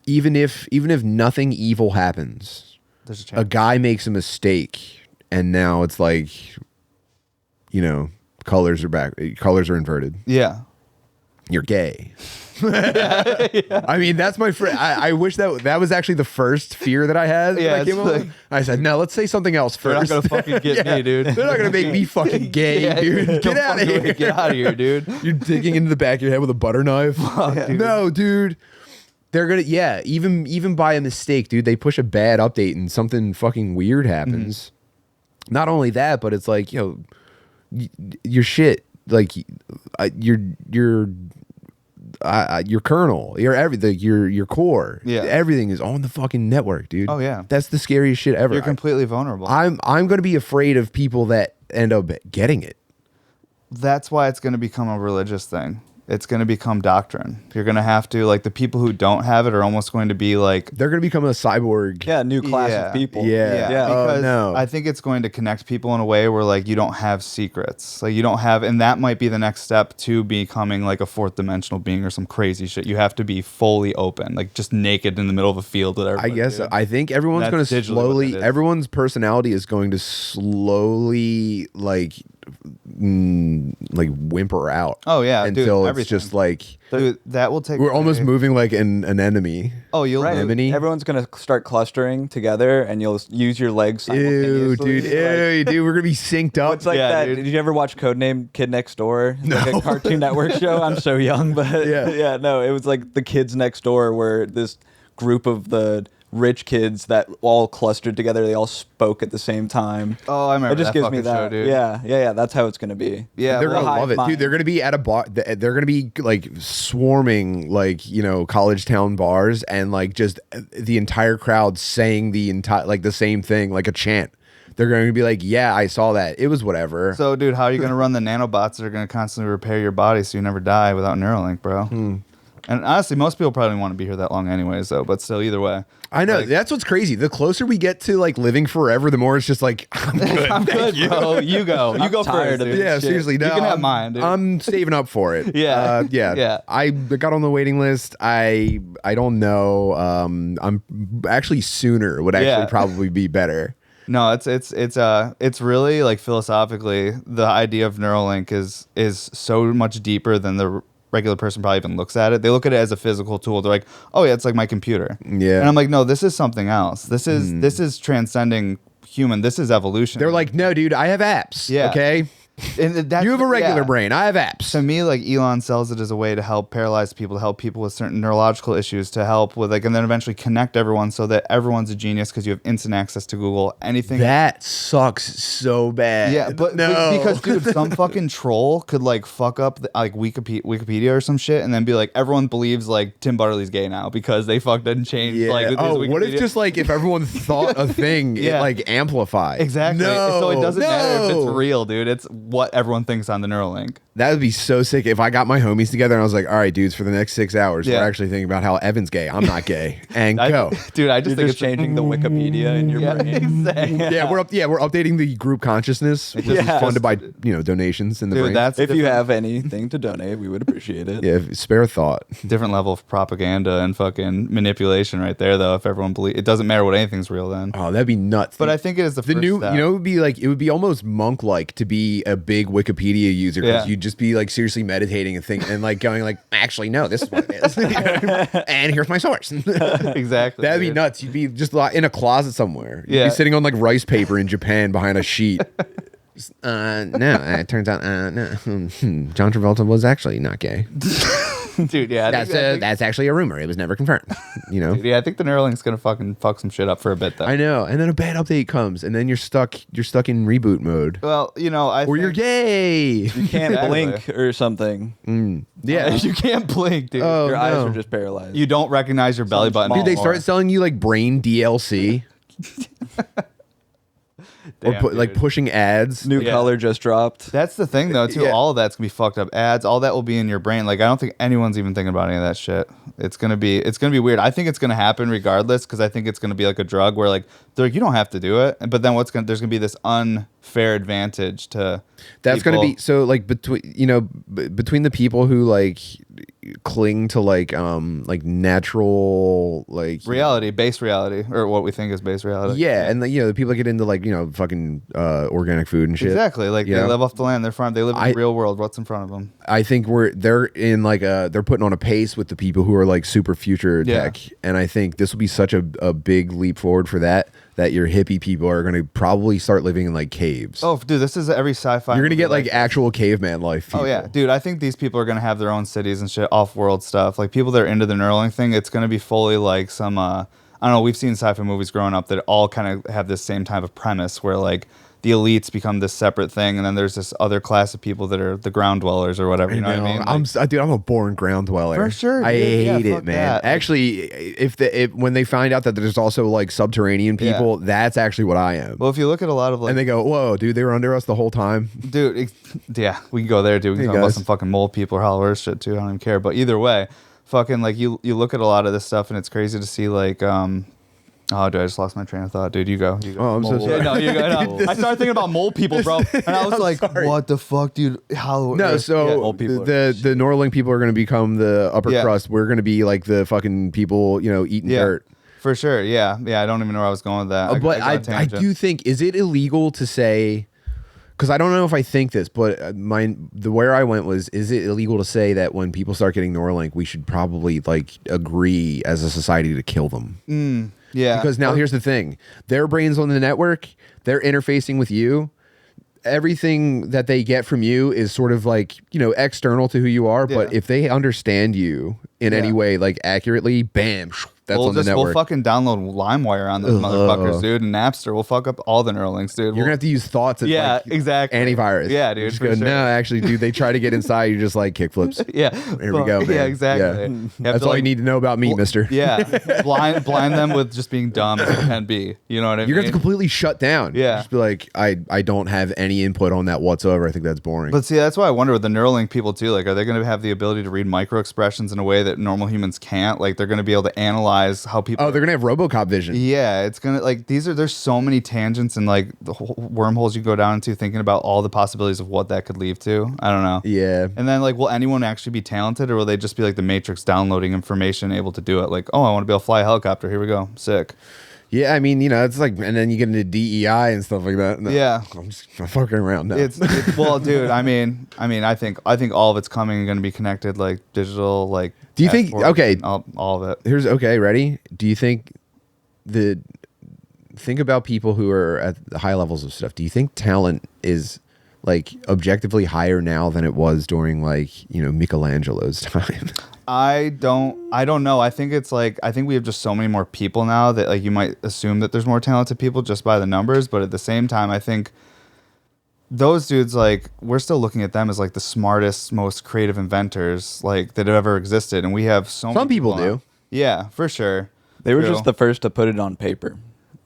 [SPEAKER 4] Even if nothing evil happens,
[SPEAKER 6] There's a
[SPEAKER 4] a
[SPEAKER 6] chance.
[SPEAKER 4] guy makes a mistake and now it's like, you know, colors are back. Colors are inverted.
[SPEAKER 6] Yeah.
[SPEAKER 4] You're gay. I mean, that's my friend. I wish that was actually the first fear that I had.
[SPEAKER 6] Yeah,
[SPEAKER 4] when I came
[SPEAKER 6] it's
[SPEAKER 4] on.
[SPEAKER 6] like-
[SPEAKER 4] I said, no, let's say something else
[SPEAKER 6] They're
[SPEAKER 4] first.
[SPEAKER 6] not gonna fucking get me, dude.
[SPEAKER 4] They're not gonna make me fucking gay,
[SPEAKER 6] Yeah,
[SPEAKER 4] dude. Get
[SPEAKER 6] don't
[SPEAKER 4] out of
[SPEAKER 6] fucking
[SPEAKER 4] here.
[SPEAKER 6] Get out of here, dude.
[SPEAKER 4] You're digging into the back of your head with a butter knife. No, dude. They're gonna, even by a mistake, dude. They push a bad update and something fucking weird happens. Not only that, but it's like, yo, your shit, like, your kernel, your everything, your core,
[SPEAKER 6] Yeah.
[SPEAKER 4] everything is on the fucking network, dude.
[SPEAKER 6] Oh, yeah.
[SPEAKER 4] That's the scariest shit ever.
[SPEAKER 6] You're completely vulnerable.
[SPEAKER 4] I'm gonna be afraid of people that end up getting it.
[SPEAKER 6] That's why it's going to become a religious thing. It's going to become doctrine. You're going to have to, like, the people who don't have it are almost going to be like,
[SPEAKER 4] They're gonna become a cyborg.
[SPEAKER 5] Yeah, new class
[SPEAKER 6] Yeah.
[SPEAKER 5] of people.
[SPEAKER 4] Yeah.
[SPEAKER 5] yeah.
[SPEAKER 4] Oh,
[SPEAKER 6] because
[SPEAKER 4] no.
[SPEAKER 6] I think it's going to connect people in a way where, like, you don't have secrets. Like, you don't have, and that might be the next step to becoming like a fourth dimensional being or some crazy shit. You have to be fully open, like just naked in the middle of a field with
[SPEAKER 4] I
[SPEAKER 6] everybody.
[SPEAKER 4] guess
[SPEAKER 6] dude.
[SPEAKER 4] I think everyone's
[SPEAKER 6] That's
[SPEAKER 4] going to
[SPEAKER 6] digitally what
[SPEAKER 4] slowly.
[SPEAKER 6] it is.
[SPEAKER 4] Everyone's personality is going to slowly like whimper out.
[SPEAKER 6] Oh, yeah, dude,
[SPEAKER 4] until it's
[SPEAKER 6] everything.
[SPEAKER 4] just like
[SPEAKER 6] Dude, that will take.
[SPEAKER 4] we're almost
[SPEAKER 6] away-
[SPEAKER 4] moving like an enemy.
[SPEAKER 6] Oh, you'll
[SPEAKER 5] Right.
[SPEAKER 4] Lemony.
[SPEAKER 5] Everyone's gonna start clustering together, and you'll use your legs.
[SPEAKER 4] Ew,
[SPEAKER 5] simultaneously.
[SPEAKER 4] dude.
[SPEAKER 5] Like,
[SPEAKER 4] Ew, dude. We're gonna be synced up.
[SPEAKER 5] it's like
[SPEAKER 6] Yeah,
[SPEAKER 5] that.
[SPEAKER 6] dude.
[SPEAKER 5] Did you ever watch Codename Kid Next Door? It's like a Cartoon Network show. I'm so young, but
[SPEAKER 4] Yeah.
[SPEAKER 5] yeah, no, it was like the kids next door were this group of the rich kids that all clustered together. They all spoke at the same time.
[SPEAKER 6] Oh, I remember
[SPEAKER 5] It just
[SPEAKER 6] that
[SPEAKER 5] gives
[SPEAKER 6] fucking
[SPEAKER 5] me that.
[SPEAKER 6] show, dude.
[SPEAKER 5] Yeah. That's how it's gonna be.
[SPEAKER 6] Yeah,
[SPEAKER 4] They're
[SPEAKER 6] well,
[SPEAKER 4] gonna
[SPEAKER 5] hive
[SPEAKER 4] love it,
[SPEAKER 5] mind.
[SPEAKER 4] dude. They're gonna be at a bar. They're gonna be like swarming, like, you know, college town bars, and like just the entire crowd saying the entire like the same thing, like a chant. They're going to be like, "Yeah, I saw that. It was whatever."
[SPEAKER 6] So, dude, how are you going to run the nanobots that are going to constantly repair your body so you never die without Neuralink, bro? And honestly, most people probably don't want to be here that long anyways, though. But still, either way.
[SPEAKER 4] I know
[SPEAKER 6] Like,
[SPEAKER 4] that's what's crazy. The closer we get to like living forever, the more it's just like I'm good.
[SPEAKER 6] I'm good, bro. You go. You
[SPEAKER 5] I'm
[SPEAKER 6] go
[SPEAKER 5] tired
[SPEAKER 6] first,
[SPEAKER 5] of
[SPEAKER 6] dude.
[SPEAKER 5] it.
[SPEAKER 4] Yeah,
[SPEAKER 5] Shit.
[SPEAKER 4] seriously.
[SPEAKER 6] You
[SPEAKER 4] No,
[SPEAKER 6] can have
[SPEAKER 4] I'm-
[SPEAKER 6] mine, dude.
[SPEAKER 4] I'm saving up for it.
[SPEAKER 6] Yeah.
[SPEAKER 4] Yeah.
[SPEAKER 6] Yeah.
[SPEAKER 4] I got on the waiting list. I don't know. I'm actually sooner would actually
[SPEAKER 6] Yeah.
[SPEAKER 4] probably be better.
[SPEAKER 6] No, it's really like philosophically the idea of Neuralink is so much deeper than the regular person probably even looks at it. They look at it as a physical tool. They're like, oh yeah, it's like my computer.
[SPEAKER 4] Yeah.
[SPEAKER 6] And I'm like, no, this is something else. This is transcending human. This is evolution.
[SPEAKER 4] They're like, no, dude, I have apps.
[SPEAKER 6] Yeah.
[SPEAKER 4] Okay.
[SPEAKER 6] And that's,
[SPEAKER 4] You have a regular
[SPEAKER 6] yeah.
[SPEAKER 4] brain. I have apps.
[SPEAKER 6] To me, like Elon sells it as a way to help paralyzed people, to help people with certain neurological issues, to help with like, and then eventually connect everyone so that everyone's a genius because you have instant access to Google. Anything.
[SPEAKER 4] That sucks so bad.
[SPEAKER 6] Yeah, but
[SPEAKER 4] no.
[SPEAKER 6] because dude, some fucking troll could like fuck up like Wikipedia or some shit, and then be like, everyone believes like Tim Butterly's gay now because they fucked and changed.
[SPEAKER 4] Yeah.
[SPEAKER 6] Like, his
[SPEAKER 4] Oh, what if
[SPEAKER 6] Wikipedia.
[SPEAKER 4] just like if everyone thought a thing, it
[SPEAKER 6] Yeah.
[SPEAKER 4] like amplified?
[SPEAKER 6] Exactly.
[SPEAKER 4] No.
[SPEAKER 6] So it doesn't matter if it's
[SPEAKER 4] No.
[SPEAKER 6] real, dude. It's what everyone thinks on the Neuralink.
[SPEAKER 4] That would be so sick if I got my homies together and I was like, all right, dudes, for the next 6 hours,
[SPEAKER 6] Yeah.
[SPEAKER 4] we're actually thinking about how Evan's gay. I'm not gay. And
[SPEAKER 6] I
[SPEAKER 4] go.
[SPEAKER 6] just
[SPEAKER 5] You're
[SPEAKER 6] think
[SPEAKER 5] just
[SPEAKER 6] it's
[SPEAKER 5] changing the Wikipedia in your
[SPEAKER 6] Yeah,
[SPEAKER 5] brain.
[SPEAKER 6] exactly.
[SPEAKER 4] Yeah, we're updating the group consciousness, which is
[SPEAKER 5] Yeah.
[SPEAKER 4] funded by donations in the
[SPEAKER 6] Dude,
[SPEAKER 4] brain.
[SPEAKER 6] that's
[SPEAKER 5] If you
[SPEAKER 6] different-
[SPEAKER 5] have anything to donate, we would appreciate it.
[SPEAKER 4] yeah, spare thought.
[SPEAKER 6] different level of propaganda and fucking manipulation right there, though. If everyone believes, it doesn't matter what anything's real then.
[SPEAKER 4] Oh, that'd be nuts.
[SPEAKER 6] But I think it is the
[SPEAKER 4] the
[SPEAKER 6] first
[SPEAKER 4] new,
[SPEAKER 6] step.
[SPEAKER 4] it would be like it would be almost monk-like to be a big Wikipedia user because
[SPEAKER 6] Yeah.
[SPEAKER 4] you'd just be like seriously meditating and think and like going like, actually, no, this is what it is, and here's my source.
[SPEAKER 6] Exactly.
[SPEAKER 4] That'd be
[SPEAKER 6] dude.
[SPEAKER 4] nuts. You'd be just like in a closet somewhere. You'd
[SPEAKER 6] Yeah.
[SPEAKER 4] be sitting on like rice paper in Japan behind a sheet. No, it turns out no. John Travolta was actually not gay.
[SPEAKER 6] Dude, yeah. I think-
[SPEAKER 4] That's actually a rumor. It was never confirmed. You know.
[SPEAKER 6] Yeah, I think the Neuralink's gonna fucking fuck some shit up for a bit though.
[SPEAKER 4] I know. And then a bad update comes, and then you're stuck in reboot mode,
[SPEAKER 6] Well, I
[SPEAKER 4] or you're
[SPEAKER 6] think-
[SPEAKER 4] gay.
[SPEAKER 5] You can't
[SPEAKER 6] Exactly.
[SPEAKER 5] blink or something.
[SPEAKER 4] Yeah.
[SPEAKER 6] You can't blink, dude.
[SPEAKER 4] Oh,
[SPEAKER 5] Your eyes
[SPEAKER 4] no.
[SPEAKER 5] are just paralyzed.
[SPEAKER 6] You don't recognize your belly button.
[SPEAKER 5] small.
[SPEAKER 4] Dude, they
[SPEAKER 6] anymore.
[SPEAKER 4] start selling you like brain DLC. or
[SPEAKER 6] Damn,
[SPEAKER 4] like
[SPEAKER 6] dude.
[SPEAKER 4] pushing ads.
[SPEAKER 5] New color just dropped.
[SPEAKER 6] That's the thing, though, too.
[SPEAKER 4] Yeah.
[SPEAKER 6] All of that's gonna be fucked up. Ads, all that will be in your brain. Like, I don't think anyone's even thinking about any of that shit. It's gonna be weird. I think it's gonna happen regardless, because I think it's gonna be like a drug where like they're like, you don't have to do it, but then there's gonna be this unfair advantage to.
[SPEAKER 4] That's
[SPEAKER 6] people.
[SPEAKER 4] gonna be so like between the people who like cling to like natural like
[SPEAKER 6] base reality, or what we think is base reality.
[SPEAKER 4] yeah, and the people that get into like fucking organic food and shit.
[SPEAKER 6] Exactly. Like
[SPEAKER 4] you
[SPEAKER 6] they
[SPEAKER 4] know?
[SPEAKER 6] live off the land. They're farm. They live in the real world. What's in front of them?
[SPEAKER 4] I think they're in like they're putting on a pace with the people who are like super future
[SPEAKER 6] Yeah.
[SPEAKER 4] tech, and I think this will be such a big leap forward for that your hippie people are going to probably start living in like caves.
[SPEAKER 6] Oh, dude, this is every sci-fi.
[SPEAKER 4] You're going to
[SPEAKER 6] movie,
[SPEAKER 4] get like actual caveman life.
[SPEAKER 6] Oh yeah,
[SPEAKER 4] people.
[SPEAKER 6] dude. I think these people are gonna have their own cities and shit, off-world stuff. Like people that are into the Neuralink thing, it's gonna be fully like some. I don't know. We've seen sci-fi movies growing up that all kind of have this same type of premise where like the elites become this separate thing, and then there's this other class of people that are the ground dwellers or whatever. You know what I mean? Like,
[SPEAKER 4] I'm a born ground dweller.
[SPEAKER 6] For sure,
[SPEAKER 4] I
[SPEAKER 6] dude. Yeah,
[SPEAKER 4] hate it,
[SPEAKER 6] fuck
[SPEAKER 4] man.
[SPEAKER 6] that.
[SPEAKER 4] Actually, when they find out that there's also like subterranean people, that's actually what I am.
[SPEAKER 6] well, if you look at a lot of like,
[SPEAKER 4] And they go, "Whoa, dude, they were under us the whole time."
[SPEAKER 6] dude, yeah, we can go there, dude. We can
[SPEAKER 4] Hey,
[SPEAKER 6] talk about
[SPEAKER 4] guys.
[SPEAKER 6] some fucking mole people or Hollow Earth shit too. I don't even care. But either way, fucking like you look at a lot of this stuff, and it's crazy to see like oh, dude, I just lost my train of thought, dude. You go.
[SPEAKER 4] Oh, I'm so
[SPEAKER 6] Yeah,
[SPEAKER 4] sorry.
[SPEAKER 6] no, you go. No. I started thinking about mole people, bro, and I was like,
[SPEAKER 4] sorry.
[SPEAKER 6] "What the fuck, dude? How?"
[SPEAKER 4] No, so
[SPEAKER 5] old people
[SPEAKER 4] the Neuralink people are going to become the upper
[SPEAKER 6] Yeah.
[SPEAKER 4] crust. We're going to be like the fucking people, eating
[SPEAKER 6] yeah,
[SPEAKER 4] dirt.
[SPEAKER 6] for sure. Yeah, I don't even know where I was going with that.
[SPEAKER 4] But
[SPEAKER 6] got a
[SPEAKER 4] I
[SPEAKER 6] tangent.
[SPEAKER 4] do think, is it illegal to say? Because I don't know if I think this, but where I went was, is it illegal to say that when people start getting Neuralink, we should probably like agree as a society to kill them?
[SPEAKER 6] Yeah,
[SPEAKER 4] Because now here's the thing: their brains on the network, they're interfacing with you. Everything that they get from you is sort of like external to who you are. But
[SPEAKER 6] Yeah.
[SPEAKER 4] if they understand you in any
[SPEAKER 6] Yeah.
[SPEAKER 4] way, like accurately, bam, that's on the network.
[SPEAKER 6] We'll fucking download LimeWire on those motherfuckers, dude, and Napster. We'll fuck up all the Neuralinks, dude.
[SPEAKER 4] You're gonna have to use thoughts. As
[SPEAKER 6] Yeah,
[SPEAKER 4] like
[SPEAKER 6] exactly.
[SPEAKER 4] Antivirus.
[SPEAKER 6] Yeah, dude,
[SPEAKER 4] Just
[SPEAKER 6] for
[SPEAKER 4] go,
[SPEAKER 6] sure.
[SPEAKER 4] no, actually, dude. They try to get inside. You're just like kickflips.
[SPEAKER 6] Yeah,
[SPEAKER 4] Here we go. Man.
[SPEAKER 6] Yeah, exactly.
[SPEAKER 4] Yeah.
[SPEAKER 6] You have
[SPEAKER 4] That's
[SPEAKER 6] to,
[SPEAKER 4] all
[SPEAKER 6] like,
[SPEAKER 4] you need to know about me, Mister.
[SPEAKER 6] Yeah, blind them with just being dumb as it can be. You know what I mean?
[SPEAKER 4] You're gonna have to completely shut down.
[SPEAKER 6] Yeah.
[SPEAKER 4] Just be like, I don't have any input on that whatsoever. I think that's boring.
[SPEAKER 6] But see, that's why I wonder with the Neuralink people too. Like, are they going to have the ability to read micro expressions in a way that normal humans can't? Like, they're going to be able to analyze how people.
[SPEAKER 4] Oh, they're gonna have RoboCop vision.
[SPEAKER 6] Yeah, it's gonna like there's so many tangents and like the wormholes you go down into thinking about all the possibilities of what that could lead to. I don't know.
[SPEAKER 4] Yeah.
[SPEAKER 6] And then like, will anyone actually be talented, or will they just be like the Matrix, downloading information, able to do it? Like, oh, I want to be able to fly a helicopter. Here we go. Sick.
[SPEAKER 4] Yeah, I mean, it's like, and then you get into DEI and stuff like that. No,
[SPEAKER 6] Yeah.
[SPEAKER 4] I'm just fucking around now.
[SPEAKER 6] It's well, dude. I mean, I think all of it's coming and going to be connected, like digital, like.
[SPEAKER 4] Do you think-
[SPEAKER 6] passport,
[SPEAKER 4] okay.
[SPEAKER 6] all of it.
[SPEAKER 4] Here's okay. Ready? Do you think think about people who are at the high levels of stuff? Do you think talent is like objectively higher now than it was during like Michelangelo's time?
[SPEAKER 6] I don't know. I think it's like, I think we have just so many more people now that like you might assume that there's more talented people just by the numbers, but at the same time, I think those dudes, like, we're still looking at them as like the smartest, most creative inventors like that have ever existed, and we have so
[SPEAKER 4] Some
[SPEAKER 6] many
[SPEAKER 4] people
[SPEAKER 6] now.
[SPEAKER 4] do.
[SPEAKER 6] Yeah, for sure.
[SPEAKER 5] They were
[SPEAKER 6] True.
[SPEAKER 5] just the first to put it on paper.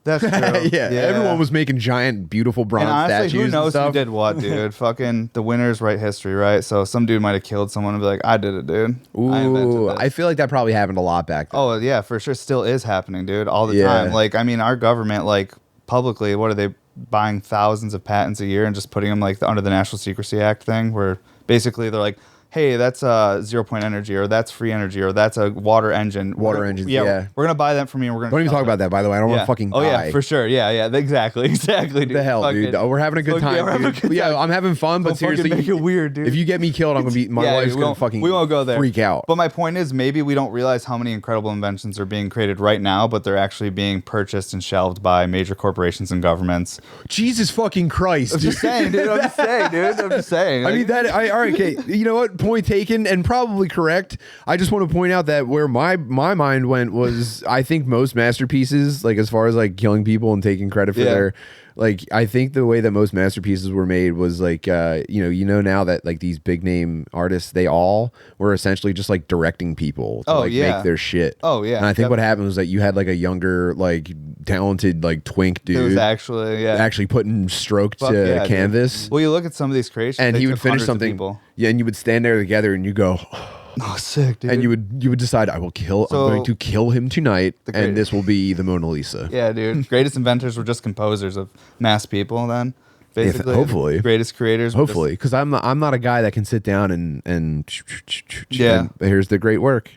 [SPEAKER 6] That's true.
[SPEAKER 4] yeah, everyone was making giant, beautiful bronze
[SPEAKER 6] And honestly,
[SPEAKER 4] statues.
[SPEAKER 6] who knows
[SPEAKER 4] and
[SPEAKER 6] who
[SPEAKER 4] stuff.
[SPEAKER 6] did what, dude? Fucking the winners write history, right? So some dude might have killed someone and be like, I did it, dude. I invented
[SPEAKER 4] Ooh,
[SPEAKER 6] this.
[SPEAKER 4] I feel like that probably happened a lot back then.
[SPEAKER 6] Oh yeah, for sure. Still is happening, dude, all the
[SPEAKER 4] Yeah.
[SPEAKER 6] time. Like, I mean, our government, like, publicly, what are they buying thousands of patents a year and just putting them like under the National Secrecy Act thing, where basically they're like, hey, that's 0 point energy, or that's free energy, or that's a water engine.
[SPEAKER 4] Engines, yeah.
[SPEAKER 6] We're gonna buy that from you. And we're gonna
[SPEAKER 4] Don't even
[SPEAKER 6] sell
[SPEAKER 4] talk about that, by the way. I don't want to fucking die.
[SPEAKER 6] Oh yeah, for sure. Yeah, exactly, dude.
[SPEAKER 4] The hell,
[SPEAKER 6] Fucking-
[SPEAKER 4] dude. Oh, we're having a good
[SPEAKER 6] Yeah,
[SPEAKER 4] time,
[SPEAKER 6] we're having a
[SPEAKER 4] dude.
[SPEAKER 6] good
[SPEAKER 4] Yeah,
[SPEAKER 6] time.
[SPEAKER 4] I'm having fun, but
[SPEAKER 6] Don't fucking
[SPEAKER 4] seriously,
[SPEAKER 6] make it weird, dude.
[SPEAKER 4] If you get me killed, I'm gonna be my wife's
[SPEAKER 6] dude,
[SPEAKER 4] gonna fucking
[SPEAKER 6] we won't go there.
[SPEAKER 4] freak out.
[SPEAKER 6] But my point is, maybe we don't realize how many incredible inventions are being created right now, but they're actually being purchased and shelved by major corporations and governments.
[SPEAKER 4] Jesus fucking Christ.
[SPEAKER 6] I'm just saying, dude. I'm just saying.
[SPEAKER 4] I mean that. All right, okay. You know what? point taken and probably correct. I just want to point out that where my mind went was, I think most masterpieces, like as far as like killing people and taking credit for their, like, I think the way that most masterpieces were made was like, now that like these big name artists, they all were essentially just like directing people to make their shit.
[SPEAKER 6] Oh yeah.
[SPEAKER 4] And I think what happened was that you had like a younger, like talented, like twink dude.
[SPEAKER 6] It was actually
[SPEAKER 4] putting stroke to canvas.
[SPEAKER 6] Dude. Well, you look at some of these creations,
[SPEAKER 4] and he would finish something. Yeah, and you would stand there together and you go,
[SPEAKER 6] oh, sick, dude.
[SPEAKER 4] And you would decide, I'm going to kill him tonight, and this will be the Mona Lisa.
[SPEAKER 6] Yeah, dude. Greatest inventors were just composers of mass people then. Basically,
[SPEAKER 4] hopefully.
[SPEAKER 6] Greatest creators.
[SPEAKER 4] Hopefully, because I'm not a guy that can sit down and here's the great work.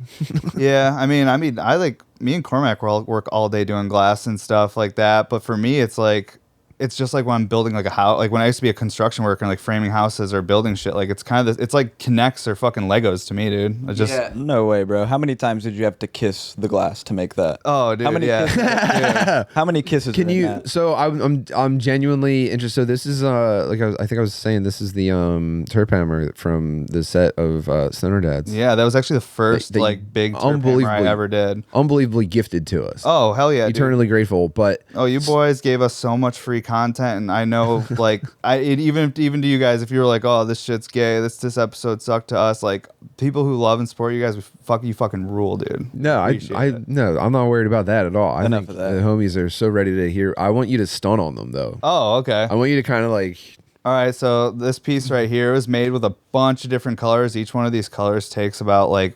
[SPEAKER 6] Yeah, I mean, I like, me and Cormac work all day doing glass and stuff like that. But for me, it's like, it's just like when I'm building like a house, like when I used to be a construction worker and like framing houses or building shit, like it's kind of, it's like Connects or fucking Legos to me, dude.
[SPEAKER 5] No way, bro. How many times did you have to kiss the glass to make that?
[SPEAKER 6] Oh, dude,
[SPEAKER 5] how many kisses, how many kisses
[SPEAKER 4] can you that? So I'm genuinely interested. So this is I think I was saying, this is the Terp hammer from the set of Stoner Dads.
[SPEAKER 6] Yeah, that was actually the first like big Terp hammer I ever did.
[SPEAKER 4] Unbelievably gifted to us.
[SPEAKER 6] Oh, hell yeah,
[SPEAKER 4] eternally
[SPEAKER 6] dude.
[SPEAKER 4] Grateful. But
[SPEAKER 6] you boys gave us so much free content, and I know like even to you guys, if you were like, oh, this shit's gay, this episode sucked to us, like people who love and support you guys, you fucking rule, dude.
[SPEAKER 4] No, no, I'm not worried about that at all. I think the homies are so ready to hear. I want you to stun on them though.
[SPEAKER 6] Oh, okay.
[SPEAKER 4] I want you to kind of like.
[SPEAKER 6] All right, so this piece right here was made with a bunch of different colors. Each one of these colors takes about, like,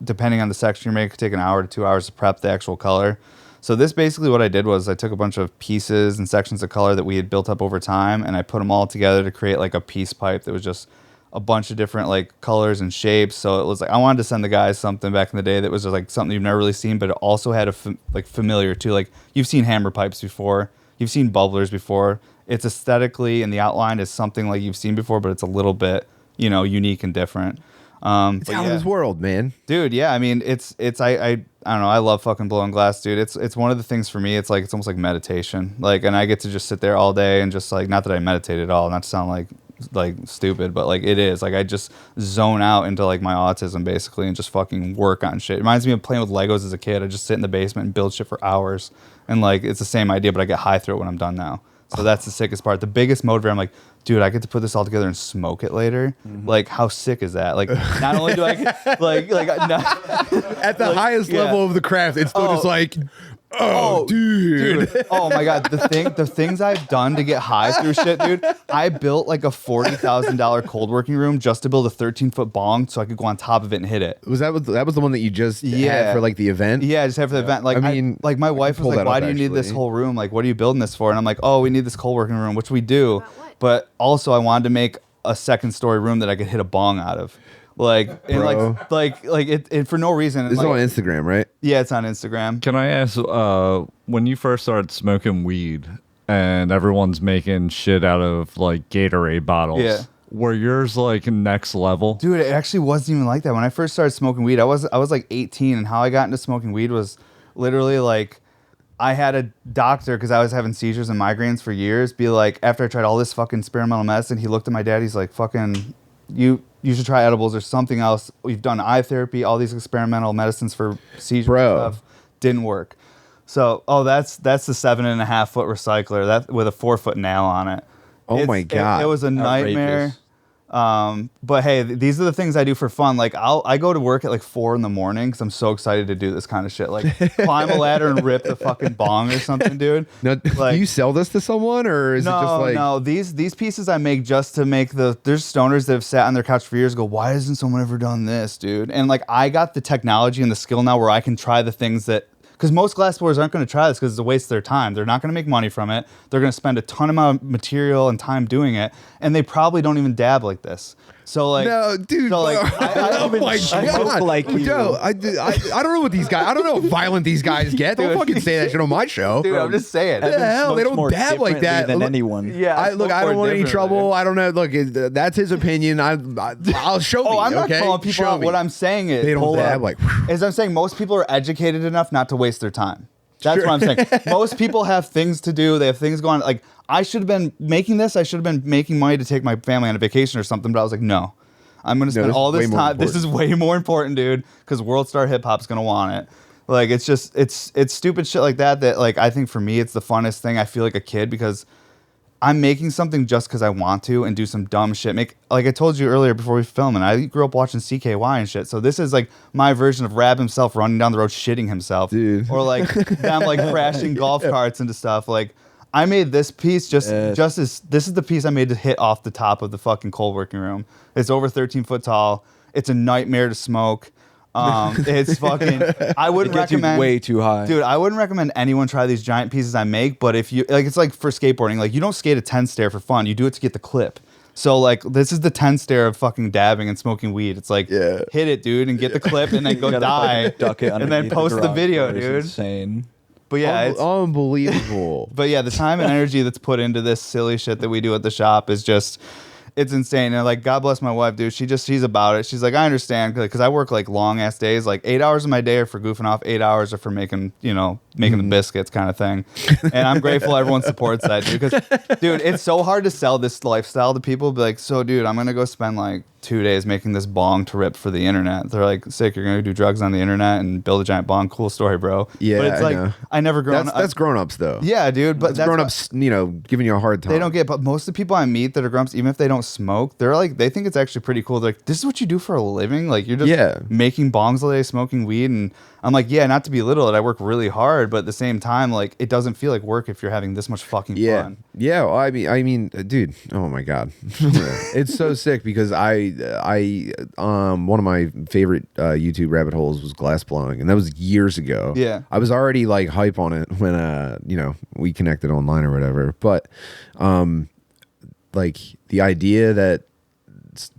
[SPEAKER 6] depending on the section you're making, it could take an hour to 2 hours to prep the actual color. So this basically, what I did was I took a bunch of pieces and sections of color that we had built up over time, and I put them all together to create like a piece pipe that was just a bunch of different like colors and shapes. So it was like, I wanted to send the guys something back in the day that was just like something you've never really seen, but it also had like familiar too. Like you've seen hammer pipes before, you've seen bubblers before. It's aesthetically and the outline is something like you've seen before, but it's a little bit, unique and different.
[SPEAKER 4] It's out of this world, man.
[SPEAKER 6] Dude, yeah. I mean, I don't know. I love fucking blowing glass, dude. It's one of the things for me. It's almost like meditation. Like, and I get to just sit there all day and just like, not that I meditate at all, not to sound like stupid, but like it is. Like I just zone out into like my autism basically and just fucking work on shit. It reminds me of playing with Legos as a kid. I just sit in the basement and build shit for hours. And like it's the same idea, but I get high through it when I'm done now. So that's the sickest part. The biggest motivator, I'm like, dude, I get to put this all together and smoke it later. Mm-hmm. Like, how sick is that? Like, not only do I
[SPEAKER 4] at the highest level of the craft, it's still just like, dude.
[SPEAKER 6] Oh my god, the things I've done to get high through shit, dude. I built like a $40,000 cold working room just to build a 13-foot bong so I could go on top of it and hit it.
[SPEAKER 4] Was that the one that you just had for like the event?
[SPEAKER 6] Yeah, I just had for the event. Like, I mean, like my wife was like, "Why do you need this whole room? Like, what are you building this for?" And I'm like, "Oh, we need this cold working room," which we do. But also, I wanted to make a second story room that I could hit a bong out of. Like, and like it for no reason.
[SPEAKER 4] This is on Instagram, right?
[SPEAKER 6] Yeah, it's on Instagram.
[SPEAKER 7] Can I ask, when you first started smoking weed and everyone's making shit out of like Gatorade bottles, were yours like next level?
[SPEAKER 6] Dude, it actually wasn't even like that. When I first started smoking weed, I was like 18, and how I got into smoking weed was literally like, I had a doctor, because I was having seizures and migraines for years, be like, after I tried all this fucking experimental medicine, he looked at my dad, he's like, fucking, you should try edibles or something else. We've done eye therapy, all these experimental medicines for seizures and stuff. Didn't work. So, that's the 7.5 foot recycler that with a 4 foot nail on it.
[SPEAKER 4] Oh my God.
[SPEAKER 6] It was a nightmare. But hey, these are the things I do for fun. Like I go to work at like 4 a.m. because I'm so excited to do this kind of shit. Like climb a ladder and rip the fucking bong or something, dude.
[SPEAKER 4] Now,
[SPEAKER 6] like,
[SPEAKER 4] do you sell this to someone, or is it just like...
[SPEAKER 6] No, these pieces I make just to make there's stoners that have sat on their couch for years and go, why hasn't someone ever done this, dude? And like I got the technology and the skill now where I can try the things that... Because most glass blowers aren't going to try this because it's a waste of their time. They're not going to make money from it. They're going to spend a ton amount of material and time doing it, and they probably don't even dab like this. So like,
[SPEAKER 4] no, dude.
[SPEAKER 6] So like,
[SPEAKER 4] oh my God!
[SPEAKER 5] Like
[SPEAKER 4] Joe, I don't know what these guys. I don't know how violent these guys get. Don't fucking say that shit on my show.
[SPEAKER 6] Dude, I'm just saying.
[SPEAKER 4] What the hell? They don't dab like that
[SPEAKER 5] than anyone.
[SPEAKER 6] Yeah.
[SPEAKER 4] I don't want any trouble. I don't know. Look, that's his opinion. I'll show me.
[SPEAKER 6] I'm not
[SPEAKER 4] okay?
[SPEAKER 6] calling people out. What I'm saying is,
[SPEAKER 4] they don't dab like.
[SPEAKER 6] As I'm saying, most people are educated enough not to waste their time. That's what I'm saying. Most people have things to do. They have things going on. Like, I should have been making this. I should have been making money to take my family on a vacation or something. But I was like, no. I'm going to spend
[SPEAKER 4] this
[SPEAKER 6] all
[SPEAKER 4] is way
[SPEAKER 6] this
[SPEAKER 4] more
[SPEAKER 6] time. This is
[SPEAKER 4] important.
[SPEAKER 6] way more important, dude, because World Star Hip Hop's going to want it. Like, it's just, it's stupid shit like that, like, I think for me, it's the funnest thing. I feel like a kid because I'm making something just because I want to and do some dumb shit. Like I told you earlier before we filmed, and I grew up watching CKY and shit. So this is like my version of Rab himself running down the road shitting himself.
[SPEAKER 4] Dude.
[SPEAKER 6] Or like them like crashing golf carts into stuff. Like I made this piece just as this is the piece I made to hit off the top of the fucking coal working room. It's over 13 foot tall. It's a nightmare to smoke. It's fucking. I wouldn't recommend.
[SPEAKER 5] Way too high,
[SPEAKER 6] dude. I wouldn't recommend anyone try these giant pieces I make. But if you like, it's like for skateboarding. Like you don't skate a 10 stair for fun. You do it to get the clip. So like this is the 10 stair of fucking dabbing and smoking weed. It's like hit it, dude, and get the clip, and then go die,
[SPEAKER 5] duck it,
[SPEAKER 6] and then post the video, dude.
[SPEAKER 5] Insane.
[SPEAKER 6] But yeah, it's
[SPEAKER 4] unbelievable.
[SPEAKER 6] But yeah, the time and energy that's put into this silly shit that we do at the shop is just. It's insane. And like, God bless my wife, dude. She's about it. She's like, I understand. Because I work like long ass days. Like 8 hours of my day are for goofing off. 8 hours are for making the biscuits kind of thing. And I'm grateful everyone supports that, dude. Because, dude, it's so hard to sell this lifestyle to people. Be like, so, dude, I'm going to go spend like 2 days making this bong to rip for the internet. They're like, sick, you're going to do drugs on the internet and build a giant bong. Cool story, bro.
[SPEAKER 4] Yeah,
[SPEAKER 6] but it's like,
[SPEAKER 4] know.
[SPEAKER 6] I never grown up.
[SPEAKER 4] That's grown-ups, though.
[SPEAKER 6] Yeah, dude. But that's
[SPEAKER 4] grown-ups, giving you a hard time.
[SPEAKER 6] They don't get, but most of the people I meet that are grown-ups, even if they don't smoke, they're like, they think it's actually pretty cool. They're like, this is what you do for a living? Like, you're just making bongs all day, smoking weed. And I'm like, yeah, not to belittle it. I work really hard, but at the same time, like, it doesn't feel like work if you're having this much fucking fun.
[SPEAKER 4] Yeah. Well, I mean, dude, oh my God. It's so sick because one of my favorite YouTube rabbit holes was glass blowing, and that was years ago.
[SPEAKER 6] Yeah.
[SPEAKER 4] I was already like hype on it when, we connected online or whatever. But, like the idea that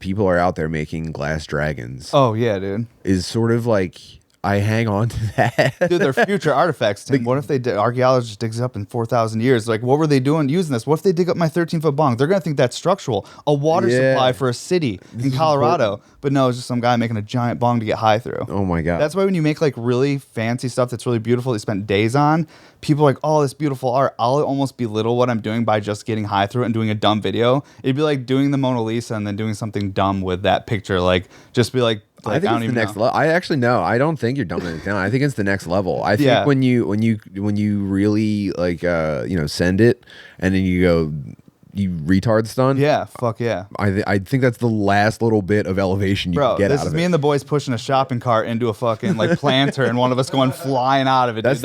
[SPEAKER 4] people are out there making glass dragons.
[SPEAKER 6] Oh yeah, dude.
[SPEAKER 4] Is sort of like, I hang on to that.
[SPEAKER 6] Dude, they're future artifacts, Tim. What if archaeologist digs up in 4,000 years? Like, what were they doing using this? What if they dig up my 13-foot bong? They're going to think that's structural. A water supply for a city in Colorado. But no, it's just some guy making a giant bong to get high through.
[SPEAKER 4] Oh, my God.
[SPEAKER 6] That's why when you make, like, really fancy stuff that's really beautiful, they spent days on, people are like, oh, this beautiful art. I'll almost belittle what I'm doing by just getting high through it and doing a dumb video. It'd be like doing the Mona Lisa and then doing something dumb with that picture. Like, just be like,
[SPEAKER 4] I think it's the next level. I actually know. I don't think you're dumbing it down. I think it's the next level. I think when you really like send it and then you go you retard stun.
[SPEAKER 6] Yeah, fuck yeah.
[SPEAKER 4] I think that's the last little bit of elevation you can get out of it.
[SPEAKER 6] This is me and the boys pushing a shopping cart into a fucking like planter and one of us going flying out of it. That's